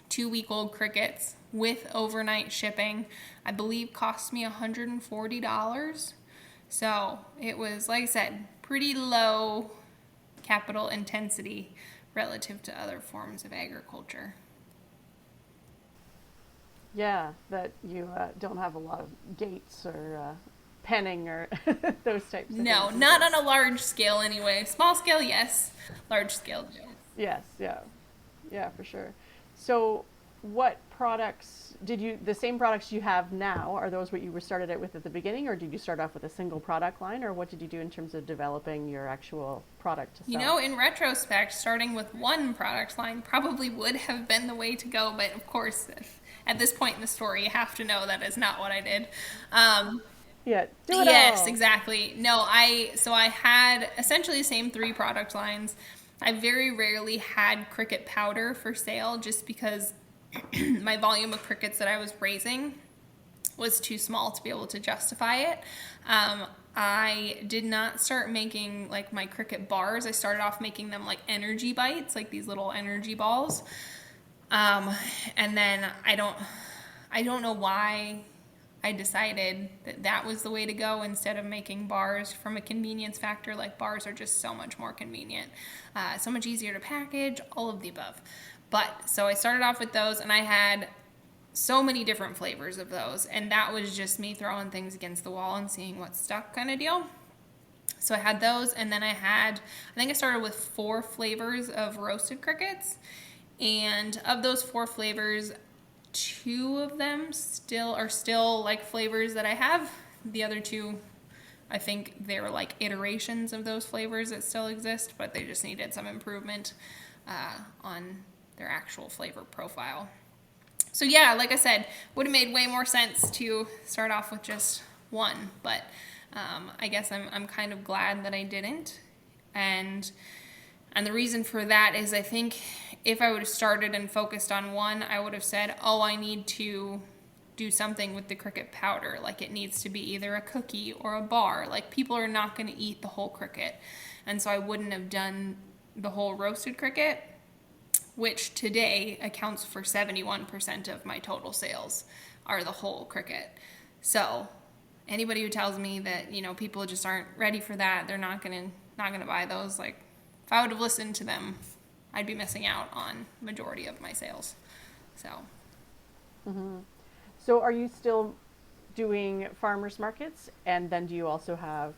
2-week-old crickets with overnight shipping, I believe, cost me $140. So it was, like I said, pretty low capital intensity relative to other forms of agriculture. Yeah, that you don't have a lot of gates or penning or those types of No, things. not on a large scale anyway. Small scale, yes. Large scale, no. Yes, yeah, for sure. So what products the same products you have now, are those what you were started out with at the beginning, or did you start off with a single product line, or what did you do in terms of developing your actual product to sell? In retrospect, starting with one product line probably would have been the way to go, but of course, at this point in the story, you have to know that is not what I did. Yeah, do it Yes, all. exactly. No, I had essentially the same 3 product lines. I very rarely had cricket powder for sale just because my volume of crickets that I was raising was too small to be able to justify it. I did not start making my cricket bars. I started off making them energy bites, these little energy balls. And then I don't know why I decided that was the way to go instead of making bars from a convenience factor. Bars are just so much more convenient, so much easier to package, all of the above. But so I started off with those, and I had so many different flavors of those, and that was just me throwing things against the wall and seeing what stuck, kind of deal. So I had those, and then I think I started with 4 flavors of roasted crickets, and of those 4 flavors, 2 of them are still flavors that I have. The other 2 I think they were like iterations of those flavors that still exist, but they just needed some improvement on their actual flavor profile. So yeah, like I said, would have made way more sense to start off with just one, but I guess I'm kind of glad that I didn't. And the reason for that is I think if I would have started and focused on one, I would have said, oh, I need to do something with the cricket powder. Like it needs to be either a cookie or a bar. Like people are not going to eat the whole cricket. And so I wouldn't have done the whole roasted cricket, which today accounts for 71% of my total sales are the whole cricket. So anybody who tells me that, you know, people just aren't ready for that, they're not going to buy those, like if I would have listened to them, I'd be missing out on majority of my sales. So. Mm-hmm. So are you still doing farmers markets? And then do you also have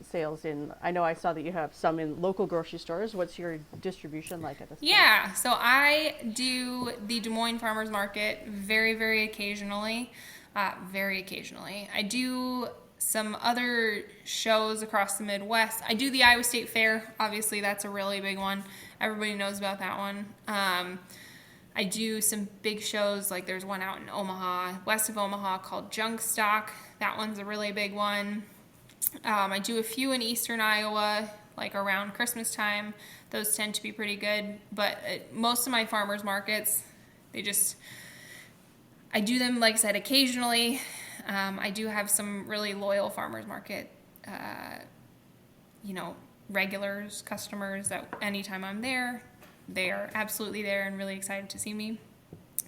sales in, I know I saw that you have some in local grocery stores. What's your distribution like at this point? Yeah, so I do the Des Moines Farmers Market very, very occasionally. I do some other shows across the Midwest. I do the Iowa State Fair. Obviously, that's a really big one. Everybody knows about that one. I do some big shows, like there's one out in Omaha, west of Omaha, called Junk Stock. That one's a really big one. I do a few in eastern Iowa, like around Christmas time. Those tend to be pretty good. But most of my farmers markets, I do them, like I said, occasionally. I do have some really loyal farmers market, regulars, customers that anytime I'm there, they are absolutely there and really excited to see me.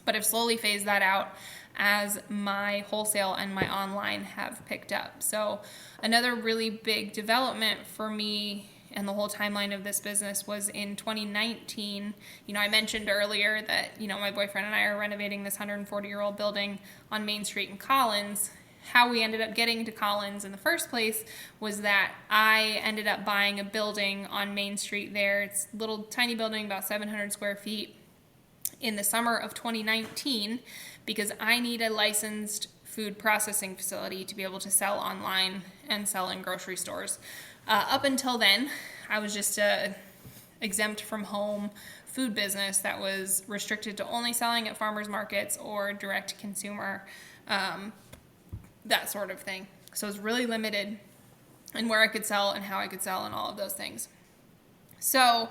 But I've slowly phased that out as my wholesale and my online have picked up. So another really big development for me and the whole timeline of this business was in 2019. I mentioned earlier that, my boyfriend and I are renovating this 140-year-old building on Main Street in Collins. How we ended up getting to Collins in the first place was that I ended up buying a building on Main Street there. It's a little tiny building, about 700 square feet, in the summer of 2019 because I need a licensed food processing facility to be able to sell online and sell in grocery stores. Up until then, I was just a exempt from home food business that was restricted to only selling at farmers markets or direct to consumer, that sort of thing. So it was really limited in where I could sell and how I could sell and all of those things. So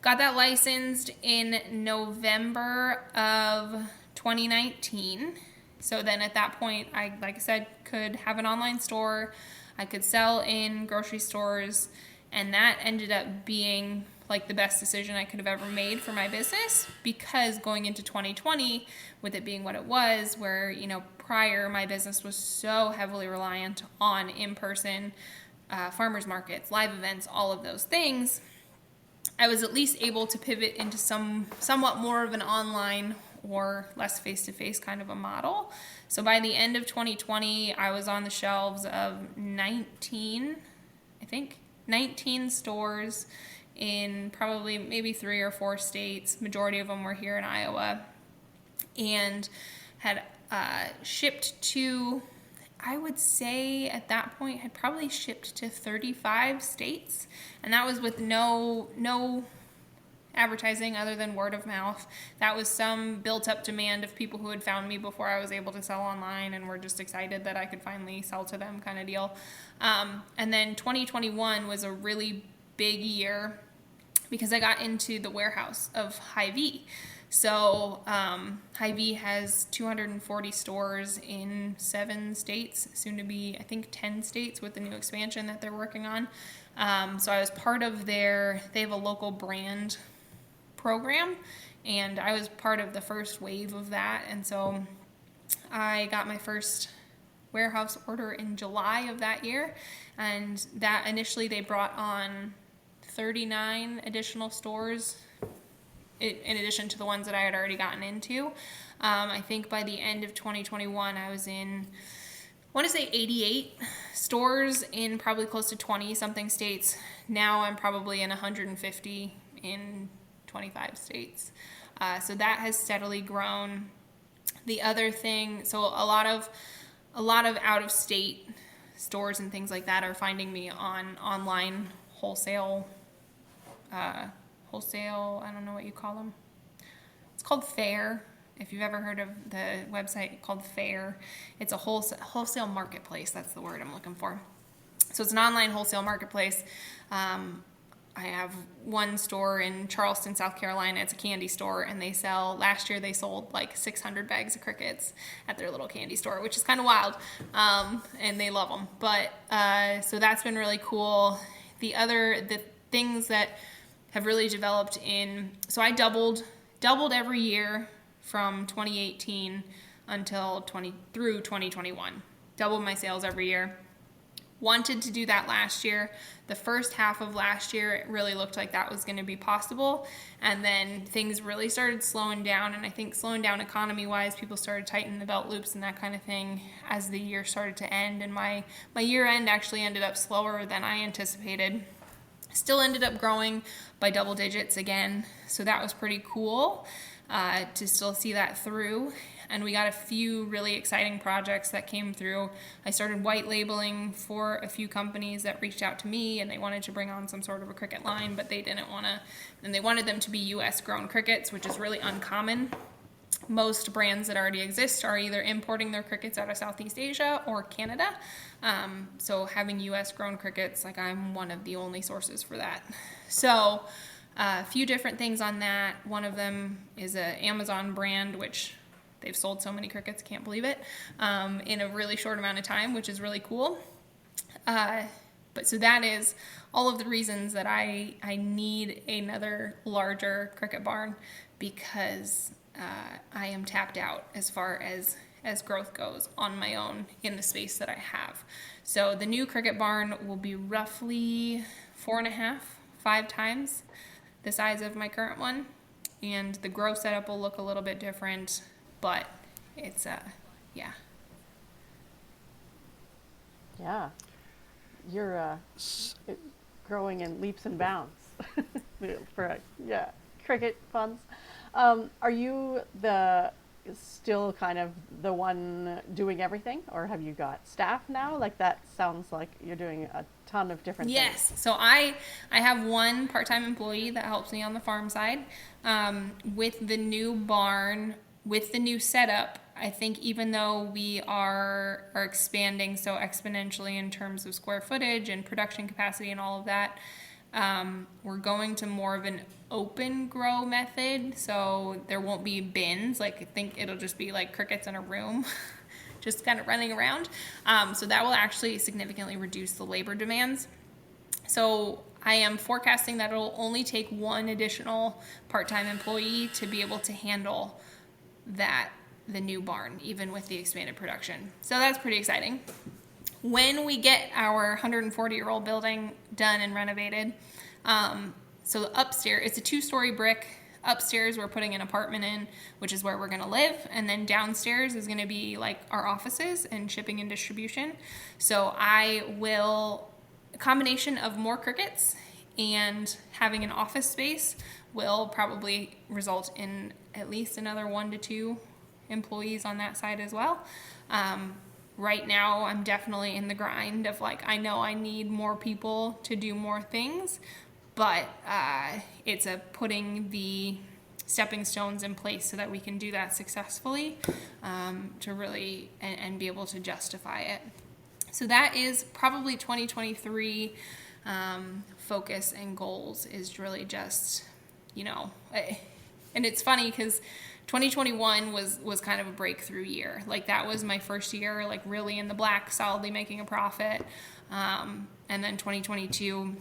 got that licensed in November of 2019. So then at that point, I, like I said, could have an online store. I could sell in grocery stores. And that ended up being like the best decision I could have ever made for my business, because going into 2020, with it being what it was, where, prior my business was so heavily reliant on in-person farmers markets, live events, all of those things, I was at least able to pivot into somewhat more of an online or less face-to-face kind of a model. So by the end of 2020, I was on the shelves of 19 stores in probably maybe 3 or 4 states. Majority of them were here in Iowa, and had shipped to, I would say at that point, had probably shipped to 35 states, and that was with no advertising other than word of mouth. That was some built up demand of people who had found me before I was able to sell online and were just excited that I could finally sell to them, kind of deal. And then 2021 was a really big year because I got into the warehouse of Hy-Vee. So Hy-Vee has 240 stores in 7 states, soon to be, I think, 10 states with the new expansion that they're working on. So I was part of they have a local brand program, and I was part of the first wave of that. And so I got my first warehouse order in July of that year, and that initially they brought on 39 additional stores in addition to the ones that I had already gotten into. I think by the end of 2021, I was in, I want to say 88 stores in probably close to 20-something states. Now I'm probably in 150 in 25 states. So that has steadily grown. The other thing, so a lot of out-of-state stores and things like that are finding me on online wholesale, I don't know what you call them. It's called Fair. If you've ever heard of the website called Fair, it's a wholesale marketplace. That's the word I'm looking for. So it's an online wholesale marketplace. I have one store in Charleston, South Carolina. It's a candy store, and last year they sold like 600 bags of crickets at their little candy store, which is kind of wild, and they love them. But so that's been really cool. The things that have really developed so I doubled every year from 2018 through 2021. Doubled my sales every year. Wanted to do that last year. The first half of last year, it really looked like that was going to be possible. And then things really started slowing down. And I think slowing down economy-wise, people started tightening the belt loops and that kind of thing as the year started to end. And my year end actually ended up slower than I anticipated. Still ended up growing by double digits again. So that was pretty cool to still see that through. And we got a few really exciting projects that came through. I started white labeling for a few companies that reached out to me, and they wanted to bring on some sort of a cricket line, but they didn't want to, and they wanted them to be U.S. grown crickets, which is really uncommon. Most brands that already exist are either importing their crickets out of Southeast Asia or Canada. So having U.S. grown crickets, like I'm one of the only sources for that. So a few different things on that. One of them is an Amazon brand, which they've sold so many crickets, can't believe it, in a really short amount of time, which is really cool. But so that is all of the reasons that I need another larger cricket barn, because I am tapped out as far as growth goes on my own in the space that I have. So the new cricket barn will be roughly 4.5, 5 times the size of my current one. And the grow setup will look a little bit different, but it's, yeah. Yeah. You're growing in leaps and bounds for, cricket funds. Are you still kind of the one doing everything, or have you got staff now? Like, that sounds like you're doing a ton of different things. Yes. So I have one part-time employee that helps me on the farm side. With the new barn, with the new setup, I think even though we are expanding so exponentially in terms of square footage and production capacity and all of that, we're going to more of an open grow method. So there won't be bins. Like, I think it'll just be like crickets in a room, just kind of running around. So that will actually significantly reduce the labor demands. So I am forecasting that it'll only take one additional part-time employee to be able to handle the new barn, even with the expanded production. So that's pretty exciting. When we get our 140-year-old building done and renovated, so the upstairs, it's a 2-story brick. Upstairs, we're putting an apartment in, which is where we're going to live. And then downstairs is going to be like our offices and shipping and distribution. So a combination of more crickets and having an office space will probably result in at least another 1 to 2 employees on that side as well. Right now, I'm definitely in the grind of like, I know I need more people to do more things, but it's putting the stepping stones in place so that we can do that successfully, to really and be able to justify it. So that is probably 2023 focus and goals, is really just, and it's funny because 2021 was kind of a breakthrough year. Like, that was my first year, like, really in the black, solidly making a profit. And then 2022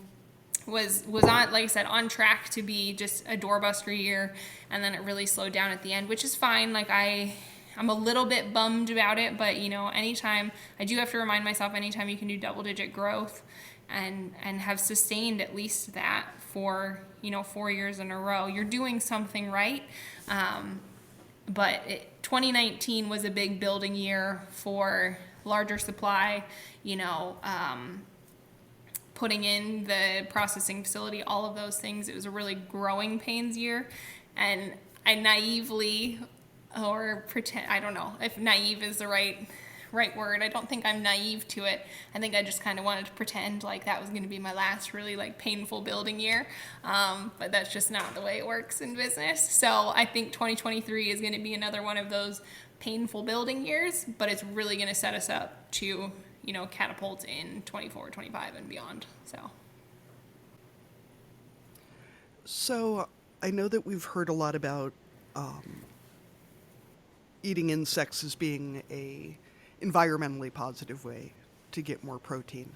was on, like I said, on track to be just a doorbuster year. And then it really slowed down at the end, which is fine. Like, I'm a little bit bummed about it, but anytime, I do have to remind myself, anytime you can do double-digit growth and have sustained at least that for 4 years in a row, you're doing something right. But 2019 was a big building year for larger supply, putting in the processing facility, all of those things. It was a really growing pains year. And I naively, or pretend, I don't know if naive is the right right word. I don't think I'm naive to it. I think I just kind of wanted to pretend like that was going to be my last really like painful building year. But that's just not the way it works in business. So I think 2023 is going to be another one of those painful building years, but it's really going to set us up to, you know, catapult in 24, 25 and beyond. So I know that we've heard a lot about eating insects as being a environmentally positive way to get more protein.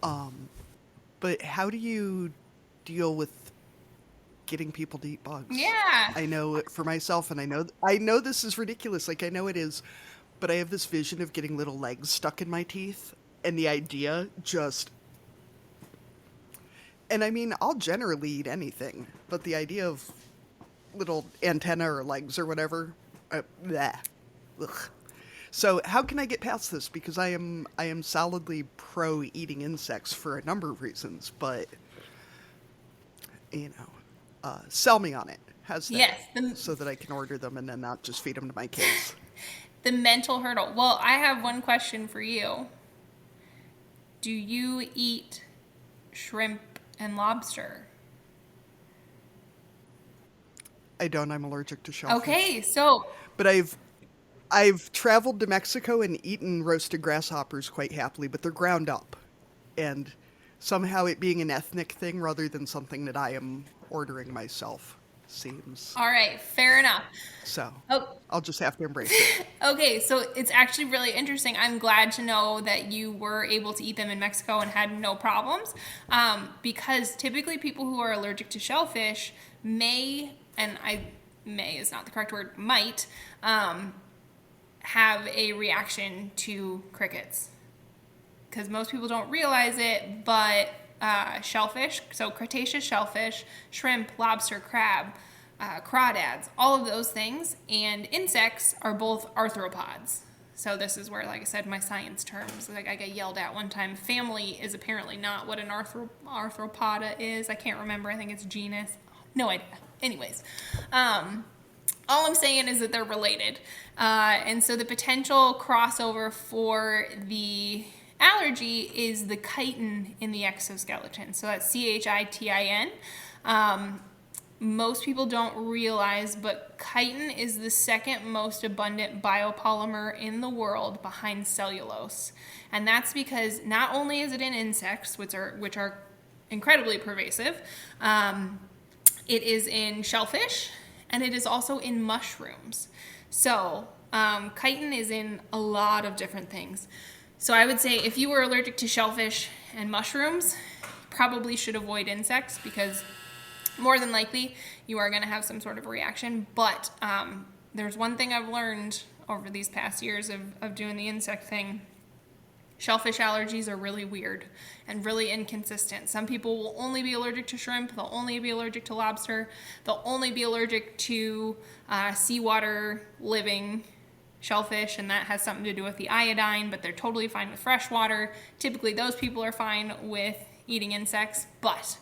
But how do you deal with getting people to eat bugs? Yeah. I know it for myself, and I know this is ridiculous. Like, I know it is, but I have this vision of getting little legs stuck in my teeth, and the idea just... And I mean, I'll generally eat anything, but the idea of little antenna or legs or whatever, bleh. Ugh. So how can I get past this? Because I am solidly pro eating insects for a number of reasons, but you know, sell me on it. How's that? Yes. So that I can order them and then not just feed them to my kids. The mental hurdle. Well, I have one question for you. Do you eat shrimp and lobster? I don't. I'm allergic to shellfish. Okay, so... But I've traveled to Mexico and eaten roasted grasshoppers quite happily, but they're ground up. And somehow it being an ethnic thing rather than something that I am ordering myself seems... All right, fair enough. So Oh. I'll just have to embrace it. Okay, so it's actually really interesting. I'm glad to know that you were able to eat them in Mexico and had no problems. Because typically people who are allergic to shellfish may is not the correct word, might have a reaction to crickets. Because most people don't realize it, but shellfish, so Cretaceous shellfish, shrimp, lobster, crab, crawdads, all of those things, and insects are both arthropods. So this is where, like I said, my science terms, like I got yelled at one time. Family is apparently not what an arthropoda is. I can't remember. I think it's genus. No idea. Anyways, all I'm saying is that they're related. And so the potential crossover for the allergy is the chitin in the exoskeleton. So that's CHITIN. Most people don't realize, but chitin is the second most abundant biopolymer in the world behind cellulose. And that's because not only is it in insects, which are incredibly pervasive, it is in shellfish, and it is also in mushrooms. So chitin is in a lot of different things. So I would say if you were allergic to shellfish and mushrooms, probably should avoid insects because more than likely you are going to have some sort of a reaction. But there's one thing I've learned over these past years of doing the insect thing. Shellfish allergies are really weird and really inconsistent. Some people will only be allergic to shrimp. They'll only be allergic to lobster. They'll only be allergic to seawater living shellfish, and that has something to do with the iodine, but they're totally fine with freshwater. Typically, those people are fine with eating insects, but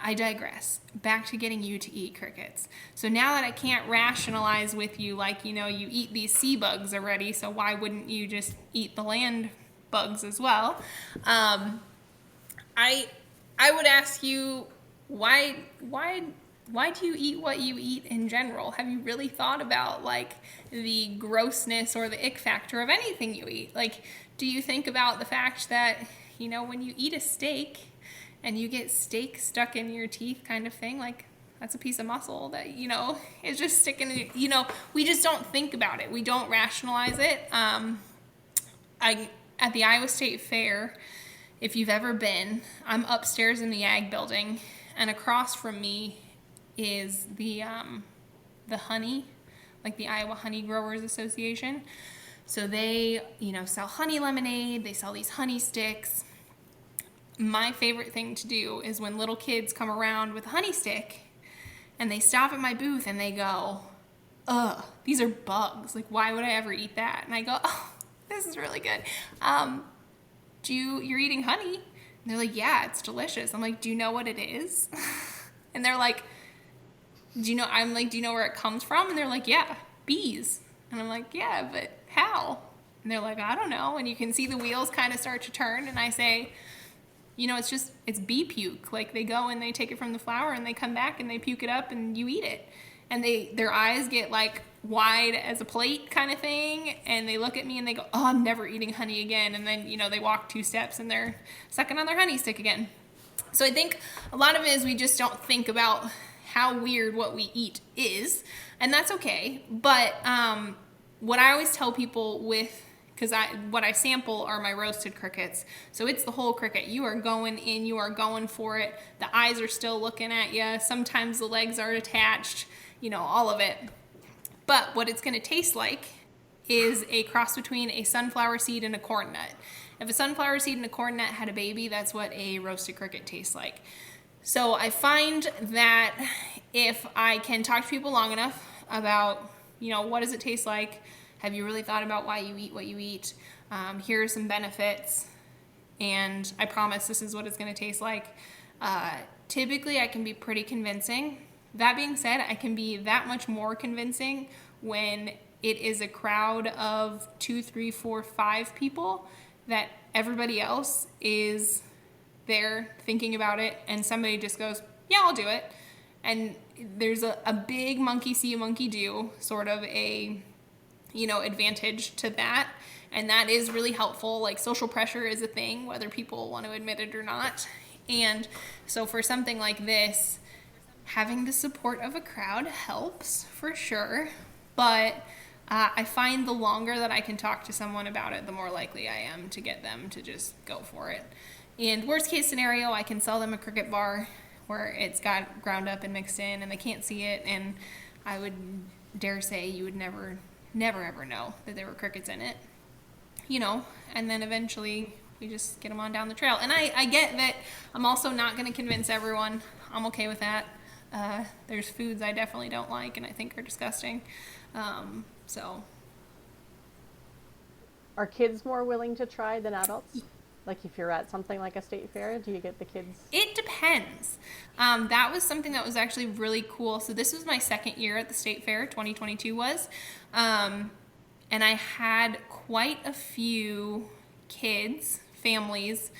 I digress. Back to getting you to eat crickets. So now that I can't rationalize with you, like, you know, you eat these sea bugs already, so why wouldn't you just eat the land bugs as well? I would ask you, why do you eat what you eat in general? Have you really thought about like the grossness or the ick factor of anything you eat? Like, do you think about the fact that, you know, when you eat a steak and you get steak stuck in your teeth kind of thing, like that's a piece of muscle that, you know, is just sticking in, you know, we just don't think about it. We don't rationalize it. At the Iowa State Fair, if you've ever been, I'm upstairs in the Ag building, and across from me is the honey, like the Iowa Honey Growers Association. So they, you know, sell honey lemonade. They sell these honey sticks. My favorite thing to do is when little kids come around with a honey stick and they stop at my booth and they go, ugh, these are bugs. Like, why would I ever eat that? And I go, oh, this is really good. You're eating honey? And they're like, yeah, it's delicious. I'm like, do you know what it is? And they're like, I'm like, do you know where it comes from? And they're like, yeah, bees. And I'm like, yeah, but how? And they're like, I don't know. And you can see the wheels kind of start to turn. And I say, it's bee puke. Like, they go and they take it from the flower and they come back and they puke it up and you eat it. And their eyes get like wide as a plate kind of thing. And they look at me and they go, oh, I'm never eating honey again. And then, they walk 2 steps and they're sucking on their honey stick again. So I think a lot of it is we just don't think about how weird what we eat is. And that's okay. But what I always tell people because what I sample are my roasted crickets. So it's the whole cricket. You are going in, you are going for it. The eyes are still looking at you. Sometimes the legs are attached, all of it. But what it's going to taste like is a cross between a sunflower seed and a corn nut. If a sunflower seed and a corn nut had a baby, that's what a roasted cricket tastes like. So I find that if I can talk to people long enough about, what does it taste like? Have you really thought about why you eat what you eat? Here are some benefits, and I promise this is what it's going to taste like. Typically, I can be pretty convincing. That being said, I can be that much more convincing when it is a crowd of 2, 3, 4, 5 people that everybody else is there thinking about it, and somebody just goes, yeah, I'll do it. And there's a big monkey see, a monkey do sort of a advantage to that. And that is really helpful. Like, social pressure is a thing, whether people want to admit it or not. And so for something like this, having the support of a crowd helps for sure. But I find the longer that I can talk to someone about it, the more likely I am to get them to just go for it. And worst case scenario, I can sell them a cricket bar where it's got ground up and mixed in and they can't see it. And I would dare say you would never ever know that there were crickets in it, and then eventually we just get them on down the trail. And I get that I'm also not going to convince everyone. I'm okay with that. There's foods I definitely don't like and I think are disgusting. So. Are kids more willing to try than adults? Like, if you're at something like a state fair, do you get the kids? It depends. That was something that was actually really cool. So this was my second year at the state fair, 2022 was. And I had quite a few kids, families,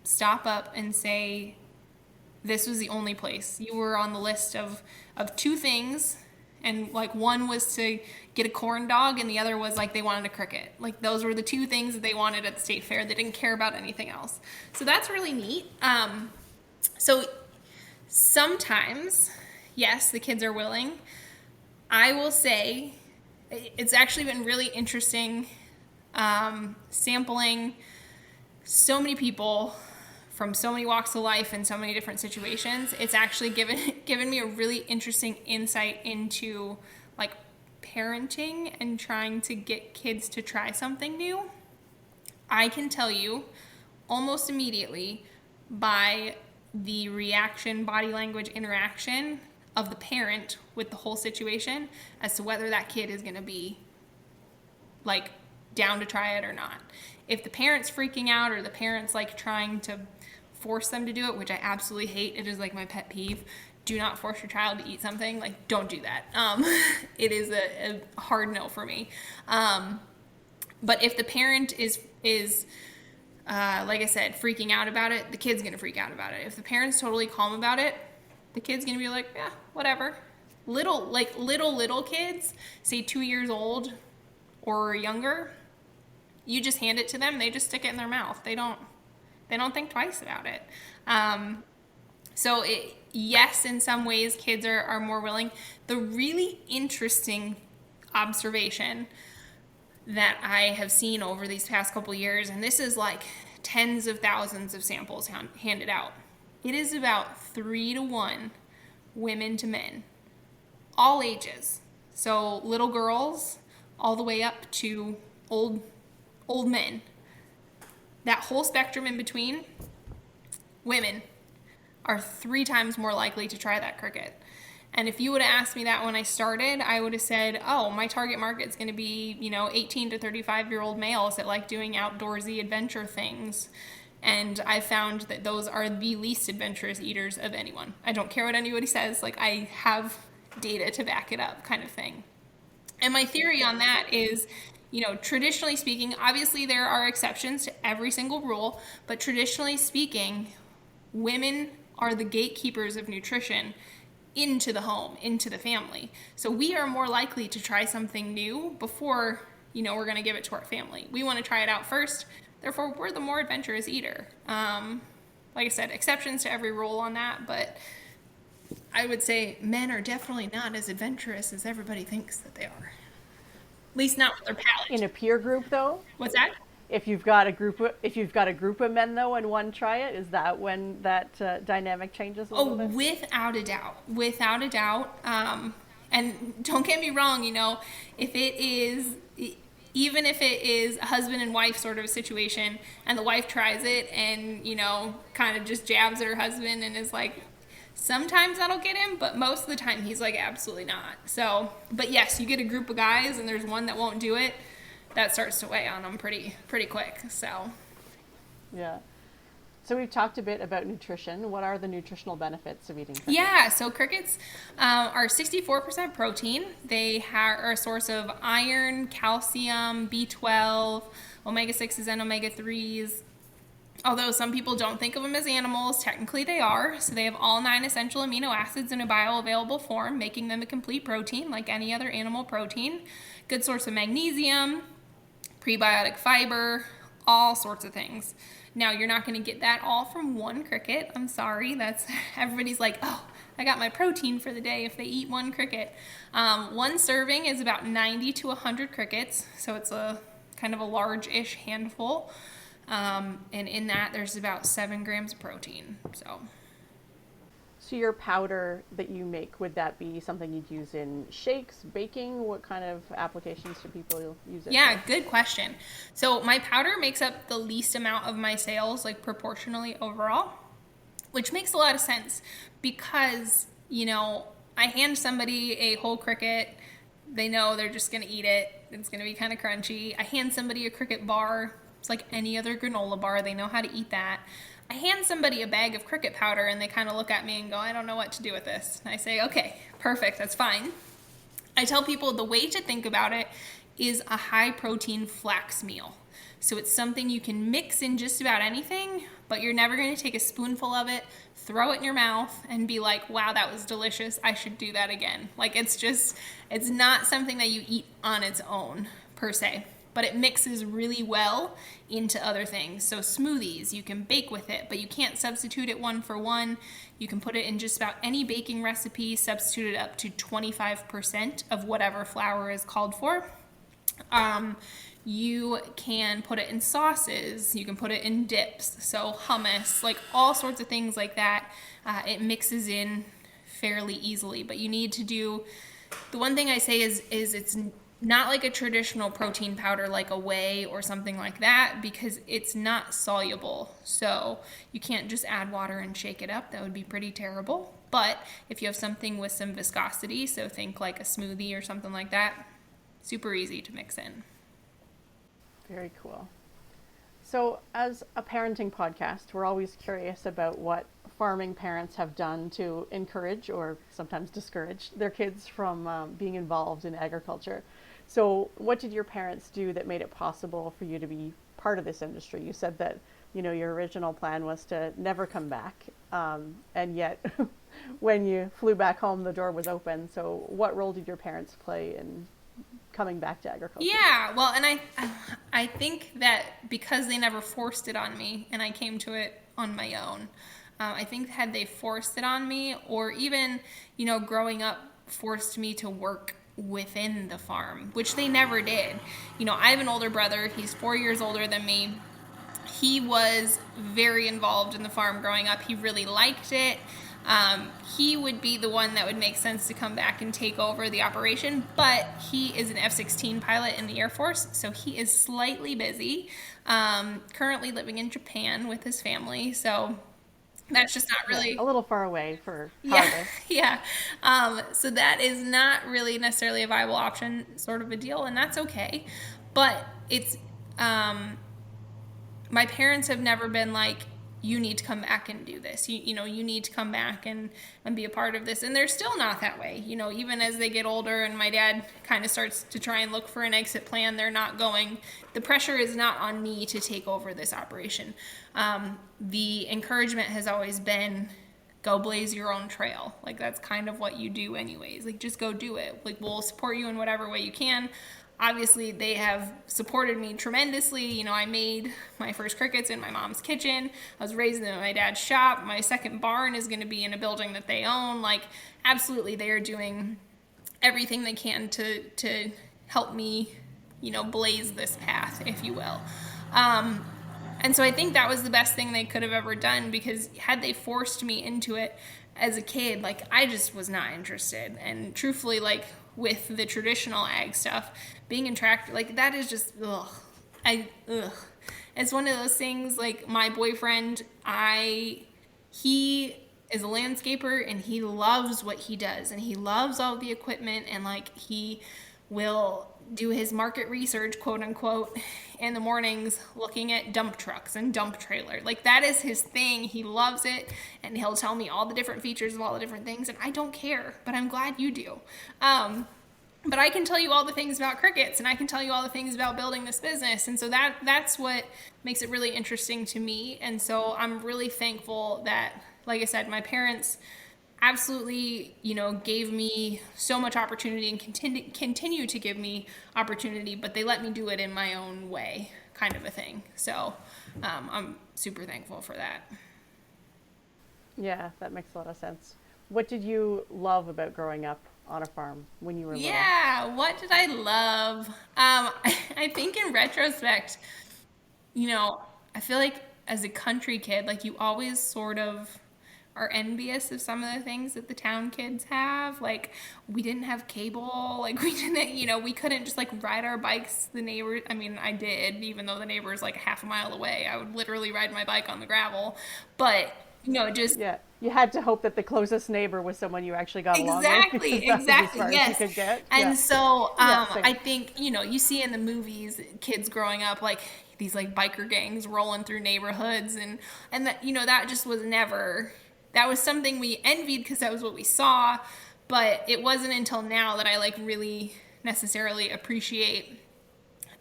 stop up and say, this was the only place. You were on the list of 2 things. And like, one was to get a corn dog and the other was like they wanted a cricket. Like, those were the 2 things that they wanted at the state fair. They didn't care about anything else. So that's really neat. So sometimes, yes, the kids are willing. I will say it's actually been really interesting sampling so many people from so many walks of life and so many different situations. It's actually given me a really interesting insight into like parenting and trying to get kids to try something new. I can tell you almost immediately by the reaction, body language, interaction of the parent with the whole situation as to whether that kid is going to be like down to try it or not. If the parent's freaking out or the parent's like trying to force them to do it, which I absolutely hate. It is like my pet peeve. Do not force your child to eat something. Like, don't do that. It is a hard no for me. But if the parent is like I said, freaking out about it, the kid's gonna freak out about it. If the parent's totally calm about it, the kid's gonna be like, yeah, whatever. Little kids, say 2 years old or younger, you just hand it to them. They just stick it in their mouth. They don't think twice about it. Yes, in some ways, kids are more willing. The really interesting observation that I have seen over these past couple years, and this is like tens of thousands of samples handed out, it is about 3 to 1 women to men, all ages. So little girls all the way up to old men. That whole spectrum in between, women are 3 times more likely to try that cricket. And if you would have asked me that when I started, I would have said, oh, my target market's going to be, 18 to 35-year-old males that like doing outdoorsy adventure things. And I found that those are the least adventurous eaters of anyone. I don't care what anybody says. Like, I have data to back it up kind of thing. And my theory on that is traditionally speaking, obviously there are exceptions to every single rule, but traditionally speaking, women are the gatekeepers of nutrition into the home, into the family. So we are more likely to try something new before, we're going to give it to our family. We want to try it out first. Therefore, we're the more adventurous eater. Like I said, exceptions to every rule on that, but I would say men are definitely not as adventurous as everybody thinks that they are. At least not with their palate. In a peer group, though, What's that? if you've got a group of men though and one try it, is that when that dynamic changes a little bit? Without a doubt. And don't get me wrong, if it is, even if it is a husband and wife sort of situation, and the wife tries it and kind of just jabs at her husband and is like, sometimes that'll get him, but most of the time he's like, absolutely not. So, but yes, you get a group of guys and there's one that won't do it, that starts to weigh on them pretty quick. So Yeah. So we've talked a bit about nutrition. What are the nutritional benefits of eating crickets? yeah, so crickets are 64% protein. They are a source of iron, calcium, B12, omega-6s and omega-3s. Although some people don't think of them as animals, technically they are. So they have all 9 essential amino acids in a bioavailable form, making them a complete protein like any other animal protein. Good source of magnesium, prebiotic fiber, all sorts of things. Now, you're not going to get that all from one cricket. I'm sorry. Everybody's like, oh, I got my protein for the day if they eat one cricket. One serving is about 90 to 100 crickets. So it's a kind of a large-ish handful. And in that, there's about 7 grams of protein. So your powder that you make, would that be something you'd use in shakes, baking? What kind of applications do people use it Yeah, for? good question. So my powder makes up the least amount of my sales, like proportionally overall, which makes a lot of sense because, I hand somebody a whole cricket. They know they're just going to eat it. It's going to be kind of crunchy. I hand somebody a cricket bar. It's like any other granola bar. They know how to eat that. I hand somebody a bag of cricket powder and they kind of look at me and go, I don't know what to do with this. And I say, okay, perfect, that's fine. I tell people the way to think about it is a high protein flax meal. So it's something you can mix in just about anything, but you're never going to take a spoonful of it, throw it in your mouth, and be like, wow, that was delicious. I should do that again. Like it's not something that you eat on its own per se. But it mixes really well into other things. So smoothies, you can bake with it, but you can't substitute it one for one. You can put it in just about any baking recipe, substitute it up to 25% of whatever flour is called for. You can put it in sauces. You can put it in dips. So hummus, like all sorts of things like that. It mixes in fairly easily, but you need to do, the one thing I say is it's not like a traditional protein powder like a whey or something like that because it's not soluble. So you can't just add water and shake it up. That would be pretty terrible. But if you have something with some viscosity, so think like a smoothie or something like that, super easy to mix in. Very cool. So as a parenting podcast, we're always curious about what farming parents have done to encourage or sometimes discourage their kids from being involved in agriculture. So what did your parents do that made it possible for you to be part of this industry? You said that, your original plan was to never come back. And yet when you flew back home, the door was open. So what role did your parents play in coming back to agriculture? Yeah, well, and I think that because they never forced it on me and I came to it on my own, I think had they forced it on me or even, growing up forced me to work within the farm, which they never did. I have an older brother. He's 4 years older than me. He was very involved in the farm growing up. He really liked it. He would be the one that would make sense to come back and take over the operation, but he is an F-16 pilot in the Air Force, so he is slightly busy, currently living in Japan with his family, so that's just not really... A little far away for harvest. Yeah. So that is not really necessarily a viable option sort of a deal, and that's okay. But it's... my parents have never been like, you need to come back and do this. You need to come back and be a part of this. And they're still not that way. Even as they get older and my dad kind of starts to try and look for an exit plan, they're not going. The pressure is not on me to take over this operation. The encouragement has always been, go blaze your own trail. Like, that's kind of what you do anyways. Like, just go do it. Like, we'll support you in whatever way you can. Obviously, they have supported me tremendously. I made my first crickets in my mom's kitchen. I was raised in my dad's shop. My second barn is going to be in a building that they own. Like, absolutely, they are doing everything they can to help me, blaze this path, if you will. And so I think that was the best thing they could have ever done, because had they forced me into it as a kid, like, I just was not interested. And truthfully, like, with the traditional ag stuff, being in tractor, like, that is just, ugh. It's one of those things, like, my boyfriend, he is a landscaper and he loves what he does, and he loves all the equipment, and like, he will do his market research, quote unquote, in the mornings, looking at dump trucks and dump trailer. Like, that is his thing. He loves it, and he'll tell me all the different features of all the different things, and I don't care, but I'm glad you do. But I can tell you all the things about crickets, and I can tell you all the things about building this business. And so that's what makes it really interesting to me. And so I'm really thankful that, like I said, my parents absolutely, gave me so much opportunity and continue to give me opportunity, but they let me do it in my own way, kind of a thing. So I'm super thankful for that. Yeah, that makes a lot of sense. What did you love about growing up on a farm when you were little? Yeah, what did I love? I think in retrospect, I feel like as a country kid, like, you always sort of are envious of some of the things that the town kids have. Like, we didn't have cable. Like, we didn't, we couldn't just, like, ride our bikes. The neighbors, I mean, I did, even though the neighbor's like half a mile away. I would literally ride my bike on the gravel. But, just... Yeah, you had to hope that the closest neighbor was someone you actually got along with. Exactly, As far yes. As you could get. And so same. I think, you see in the movies, kids growing up, like, these, like, biker gangs rolling through neighborhoods, and that, that just was never... That was something we envied because that was what we saw, but it wasn't until now that I, like, really necessarily appreciate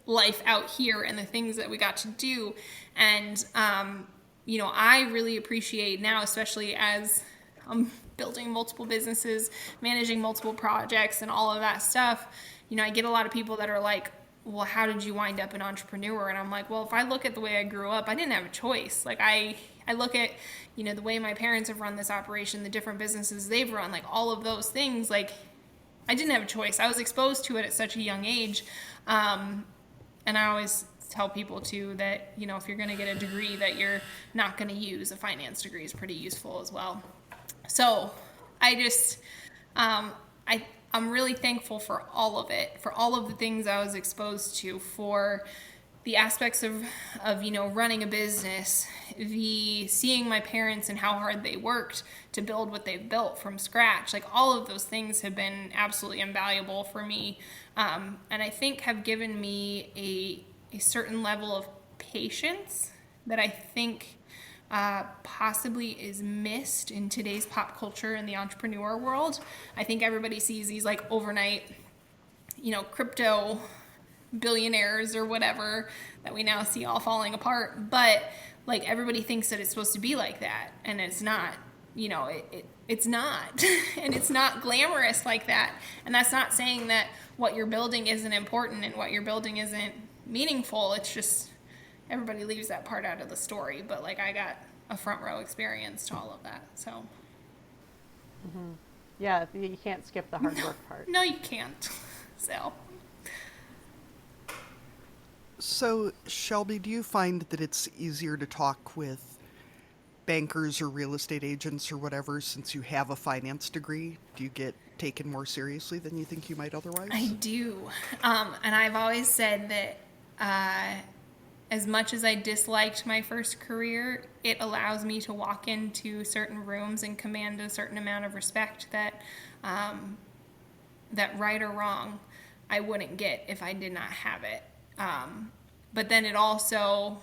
life out here and the things that we got to do. And, I really appreciate now, especially as I'm building multiple businesses, managing multiple projects and all of that stuff. I get a lot of people that are like, well, how did you wind up an entrepreneur? And I'm like, well, if I look at the way I grew up, I didn't have a choice. Like, I look at, the way my parents have run this operation, the different businesses they've run, like, all of those things, like, I didn't have a choice. I was exposed to it at such a young age. And I always tell people too that, if you're going to get a degree that you're not going to use, a finance degree is pretty useful as well. So I just, I'm really thankful for all of it, for all of the things I was exposed to, for the aspects of running a business, the seeing my parents and how hard they worked to build what they've built from scratch. Like, all of those things have been absolutely invaluable for me. And I think have given me a certain level of patience that I think possibly is missed in today's pop culture and the entrepreneur world. I think everybody sees these, like, overnight, crypto billionaires or whatever that we now see all falling apart, but, like, everybody thinks that it's supposed to be like that, and it's not. It's not. And it's not glamorous like that. And that's not saying that what you're building isn't important and what you're building isn't meaningful. It's just everybody leaves that part out of the story, but, like, I got a front row experience to all of that. So mm-hmm. Yeah, you can't skip the hard work part. No, you can't. So, Shelby, do you find that it's easier to talk with bankers or real estate agents or whatever since you have a finance degree? Do you get taken more seriously than you think you might otherwise? I do. And I've always said that as much as I disliked my first career, it allows me to walk into certain rooms and command a certain amount of respect that right or wrong, I wouldn't get if I did not have it. But then it also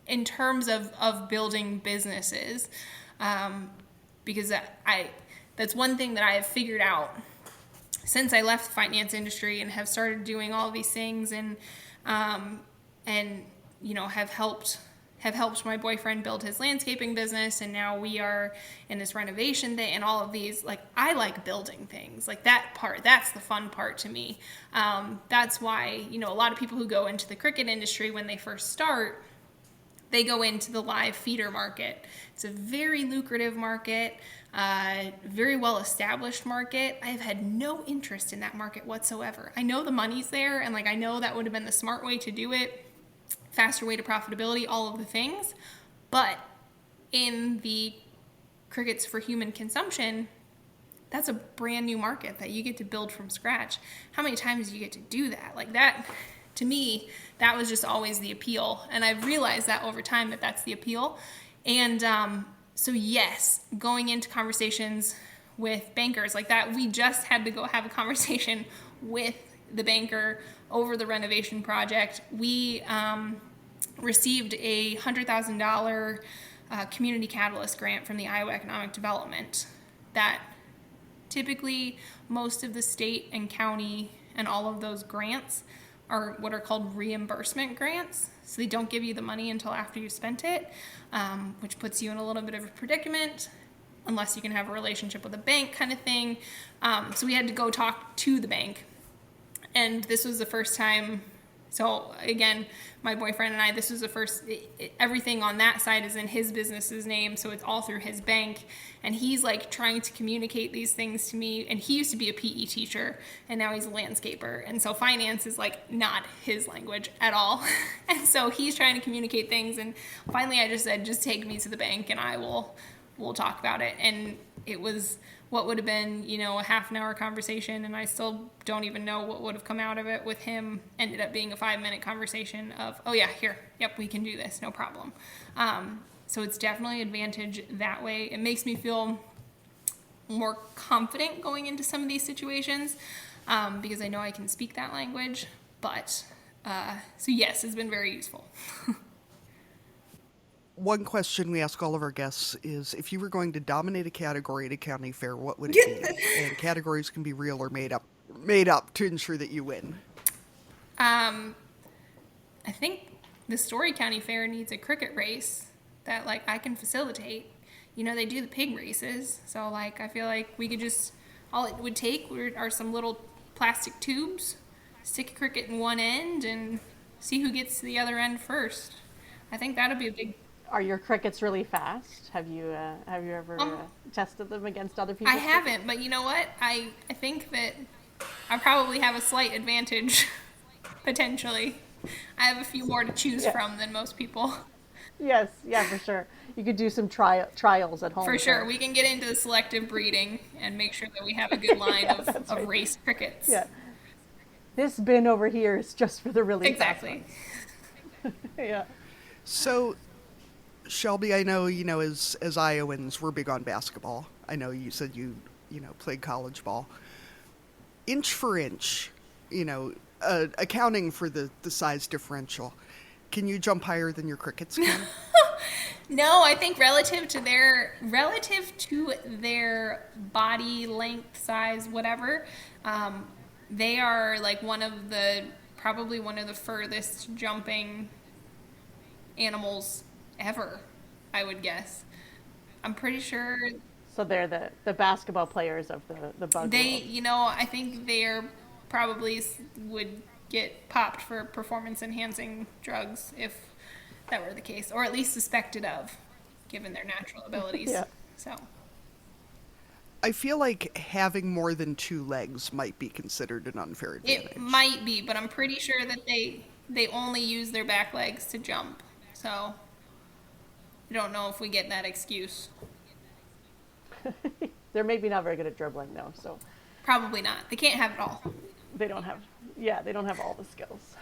in terms of building businesses, because that's one thing that I have figured out since I left the finance industry and have started doing all these things, and have helped my boyfriend build his landscaping business, and now we are in this renovation thing and all of these. Like, I like building things. Like, that's the fun part to me. That's why, a lot of people who go into the cricket industry, when they first start, they go into the live feeder market. It's a very lucrative market, very well established market. I have had no interest in that market whatsoever. I know the money's there, and I know that would have been the smart way to do it, faster way to profitability, all of the things. But in the crickets for human consumption, that's a brand new market that you get to build from scratch. How many times do you get to do that? That, to me, that was just always the appeal. And I've realized that over time that that's the appeal. And so yes, going into conversations with bankers like that, we just had to go have a conversation with the banker over the renovation project. We received a $100,000 community catalyst grant from the Iowa Economic Development. That typically most of the state and county and all of those grants are what are called reimbursement grants. So they don't give you the money until after you spent it, which puts you in a little bit of a predicament unless you can have a relationship with a bank, kind of thing. So we had to go talk to the bank. And this was the first time. So again, my boyfriend and I, this was the first, everything on that side is in his business's name. So it's all through his bank. And he's trying to communicate these things to me. And he used to be a PE teacher, and now he's a landscaper. And so finance is not his language at all. And so he's trying to communicate things. And finally I just said, just take me to the bank and we'll talk about it. And it was what would have been, a half an hour conversation, and I still don't even know what would have come out of it with him. Ended up being a 5-minute conversation of, oh yeah, here, yep, we can do this, no problem. So it's definitely an advantage that way. It makes me feel more confident going into some of these situations, because I know I can speak that language. But, so yes, it's been very useful. One question we ask all of our guests is, if you were going to dominate a category at a county fair, what would it be? And categories can be real or made up to ensure that you win. I think the Story County Fair needs a cricket race that I can facilitate. They do the pig races, so I feel like we could just, all it would take are some little plastic tubes, stick a cricket in one end, and see who gets to the other end first. I think that'd be a big. Are your crickets really fast? Have you ever tested them against other people? I haven't, but you know what? I think that I probably have a slight advantage, potentially. I have a few more to choose from than most people. Yes, yeah, for sure. You could do some trials at home. For sure. We can get into the selective breeding and make sure that we have a good line of race crickets. Yeah. This bin over here is just for the really exactly. fast ones. Yeah. So, Shelby, I know, as Iowans, we're big on basketball. I know you said you played college ball. Inch for inch, accounting for the size differential, can you jump higher than your crickets can? No, I think relative to their body length, size, whatever, they are probably one of the furthest jumping animals ever, I would guess. I'm pretty sure. So they're the basketball players of the bug world. I think they're probably would get popped for performance enhancing drugs if that were the case, or at least suspected of, given their natural abilities. Yeah. So I feel like having more than 2 legs might be considered an unfair advantage. It might be, but I'm pretty sure that they only use their back legs to jump. So I don't know if we get that excuse. They're maybe not very good at dribbling, though, so. Probably not. They can't have it all. They don't have all the skills.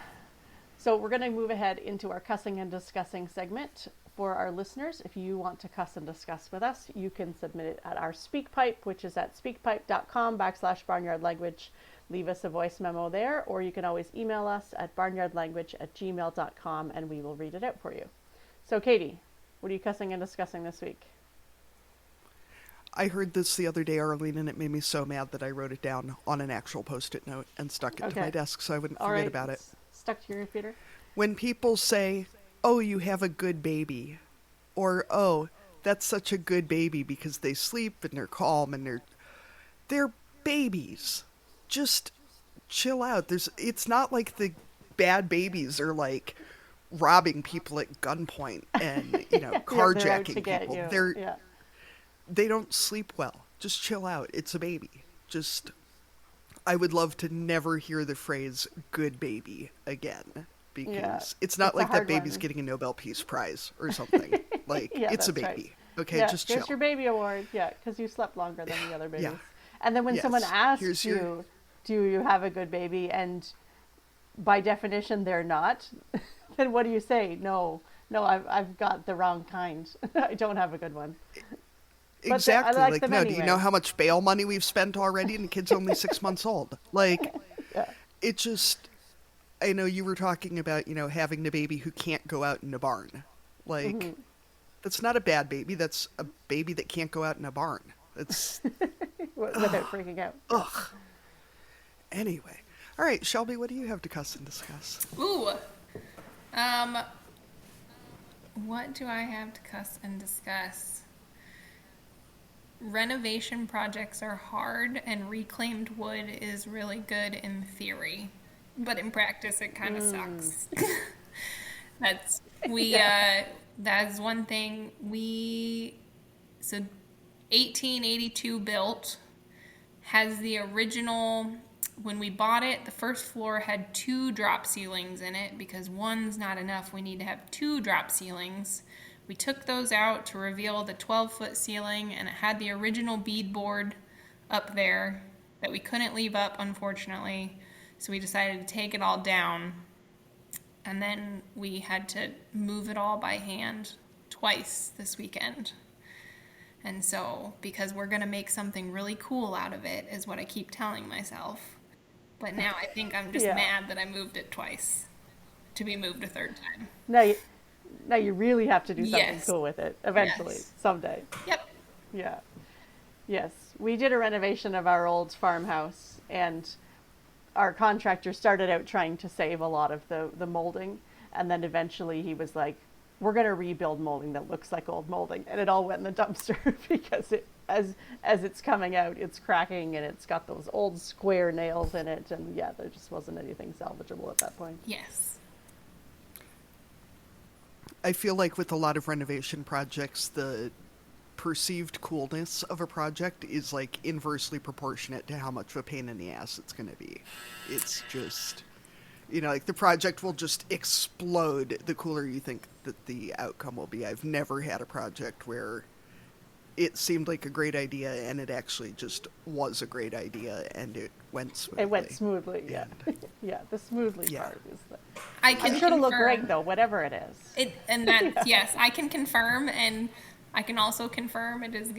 So we're going to move ahead into our cussing and discussing segment. For our listeners, if you want to cuss and discuss with us, you can submit it at our SpeakPipe, which is at speakpipe.com/barnyardlanguage. Leave us a voice memo there, or you can always email us at barnyardlanguage@gmail.com, and we will read it out for you. So, Katie, what are you cussing and discussing this week? I heard this the other day, Arlene, and it made me so mad that I wrote it down on an actual Post-it note and stuck it to my desk so I wouldn't All forget right. about it. Stuck to your computer? When people say, "Oh, you have a good baby," or "Oh, that's such a good baby because they sleep and they're calm and they're babies. Just chill out. It's not like the bad babies are like robbing people at gunpoint and, They're out carjacking to get people. you. Yeah. They don't sleep well. Just chill out. It's a baby. I would love to never hear the phrase good baby again because it's not it's a like that hard baby's one. getting a Nobel Peace Prize or something. Like, Yeah, it's a that's right. baby. Okay, Yeah, just chill. here's your baby award. Yeah, because you slept longer than the other babies. Yeah. And then when someone Yes. asks Here's you, do you have a good baby? And by definition, they're not. Then what do you say? No, I've got the wrong kind. I don't have a good one. But Exactly. I like Like, them no, anyway. do you know how much bail money we've spent already and the kid's only 6 months old? Like, Yeah. it just, I know you were talking about, having the baby who can't go out in a barn. Like, that's not a bad baby. That's a baby that can't go out in a barn. It's, Without freaking out. ugh. Anyway. All right, Shelby, what do you have to cuss and discuss? Ooh. What do I have to cuss and discuss? Renovation projects are hard, and reclaimed wood is really good in theory, but in practice it kind of sucks. That's that's one thing. 1882 built, has the original. When we bought it, the first floor had 2 drop ceilings in it because one's not enough. We need to have 2 drop ceilings. We took those out to reveal the 12-foot ceiling, and it had the original beadboard up there that we couldn't leave up, unfortunately. So we decided to take it all down, and then we had to move it all by hand twice this weekend. And so, because we're going to make something really cool out of it, is what I keep telling myself. But now I think I'm just mad that I moved it twice to be moved a third time. Now you really have to do something cool with it eventually, someday. Yep. Yeah. Yes. We did a renovation of our old farmhouse, and our contractor started out trying to save a lot of the molding, and then eventually he was like, we're going to rebuild molding that looks like old molding, and it all went in the dumpster because as it's coming out, it's cracking, and it's got those old square nails in it, and there just wasn't anything salvageable at that point. Yes. I feel like with a lot of renovation projects, the perceived coolness of a project is like inversely proportionate to how much of a pain in the ass it's going to be. It's just, like the project will just explode the cooler you think that the outcome will be. I've never had a project where it seemed like a great idea and it actually just was a great idea and it went smoothly. It went smoothly, yeah. Yeah, the smoothly part is the... I'm sure it'll look great, though, whatever it is. Yes, I can confirm, and I can also confirm it's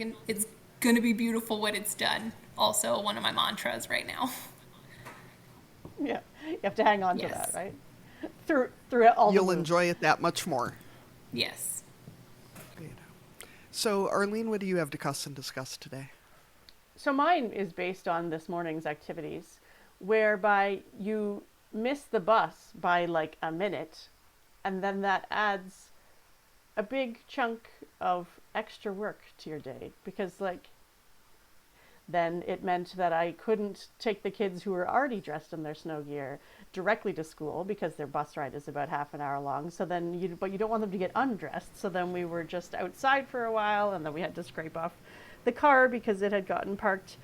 going to be beautiful when it's done. Also, one of my mantras right now. Yeah, you have to hang on to that, right? Through all You'll enjoy it that much more. Yes. So, Arlene, what do you have to cuss and discuss today? So mine is based on this morning's activities, whereby you miss the bus by like a minute, and then that adds a big chunk of extra work to your day, because then it meant that I couldn't take the kids who were already dressed in their snow gear directly to school because their bus ride is about half an hour long. So then but you don't want them to get undressed. So then we were just outside for a while, and then we had to scrape off the car because it had gotten parked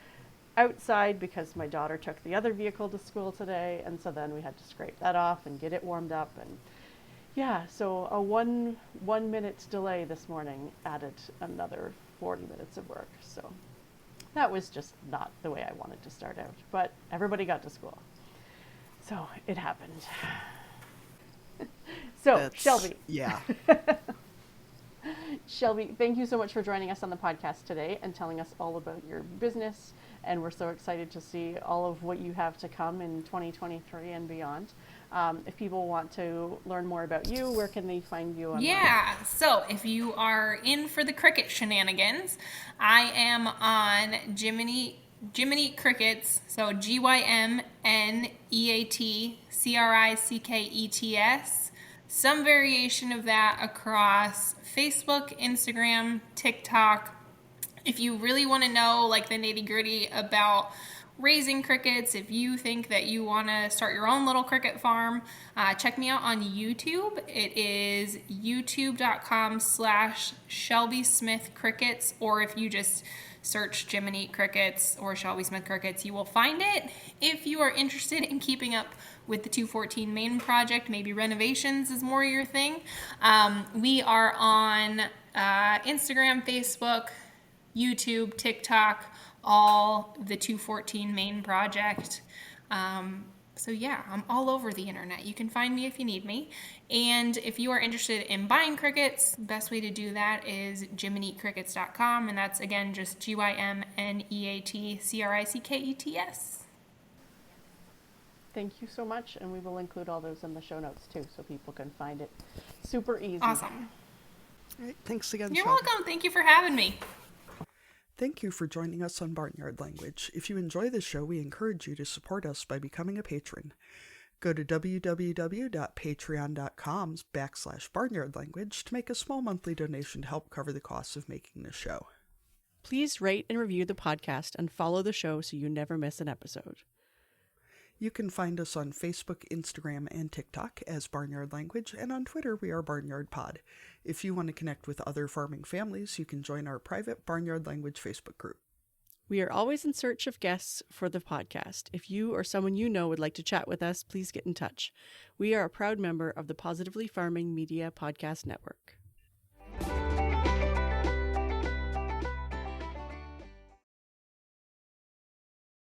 outside because my daughter took the other vehicle to school today. And so then we had to scrape that off and get it warmed up. And so a one minute delay this morning added another 40 minutes of work. So that was just not the way I wanted to start out, but everybody got to school. So it happened. Shelby. Yeah. Shelby, thank you so much for joining us on the podcast today and telling us all about your business. And we're so excited to see all of what you have to come in 2023 and beyond. If people want to learn more about you, where can they find you online? Yeah, so if you are in for the cricket shenanigans, I am on Jiminy Crickets, so GYMNEATCRICKETS. Some variation of that across Facebook, Instagram, TikTok. If you really want to know like the nitty-gritty about raising crickets, if you think that you want to start your own little cricket farm, check me out on YouTube. It is youtube.com/Shelby Smith Crickets, or if you just search Jiminy Crickets or Shelby Smith Crickets, you will find it. If you are interested in keeping up with the 214 Main project, maybe renovations is more your thing, we are on Instagram, Facebook, YouTube, TikTok, all the 214 Main project. So yeah, I'm all over the internet. You can find me if you need me. And if you are interested in buying crickets, the best way to do that is jimineatcrickets.com, and that's again just GYMNEATCRICKETS. Thank you so much, and we will include all those in the show notes too, so people can find it super easy. Awesome. All right, thanks again, You're Shelby. welcome. Thank you for having me. Thank you for joining us on Barnyard Language. If you enjoy this show, we encourage you to support us by becoming a patron. Go to www.patreon.com/barnyardlanguage to make a small monthly donation to help cover the costs of making this show. Please rate and review the podcast and follow the show so you never miss an episode. You can find us on Facebook, Instagram, and TikTok as Barnyard Language, and on Twitter we are Barnyard Pod. If you want to connect with other farming families, you can join our private Barnyard Language Facebook group. We are always in search of guests for the podcast. If you or someone you know would like to chat with us, please get in touch. We are a proud member of the Positively Farming Media Podcast Network.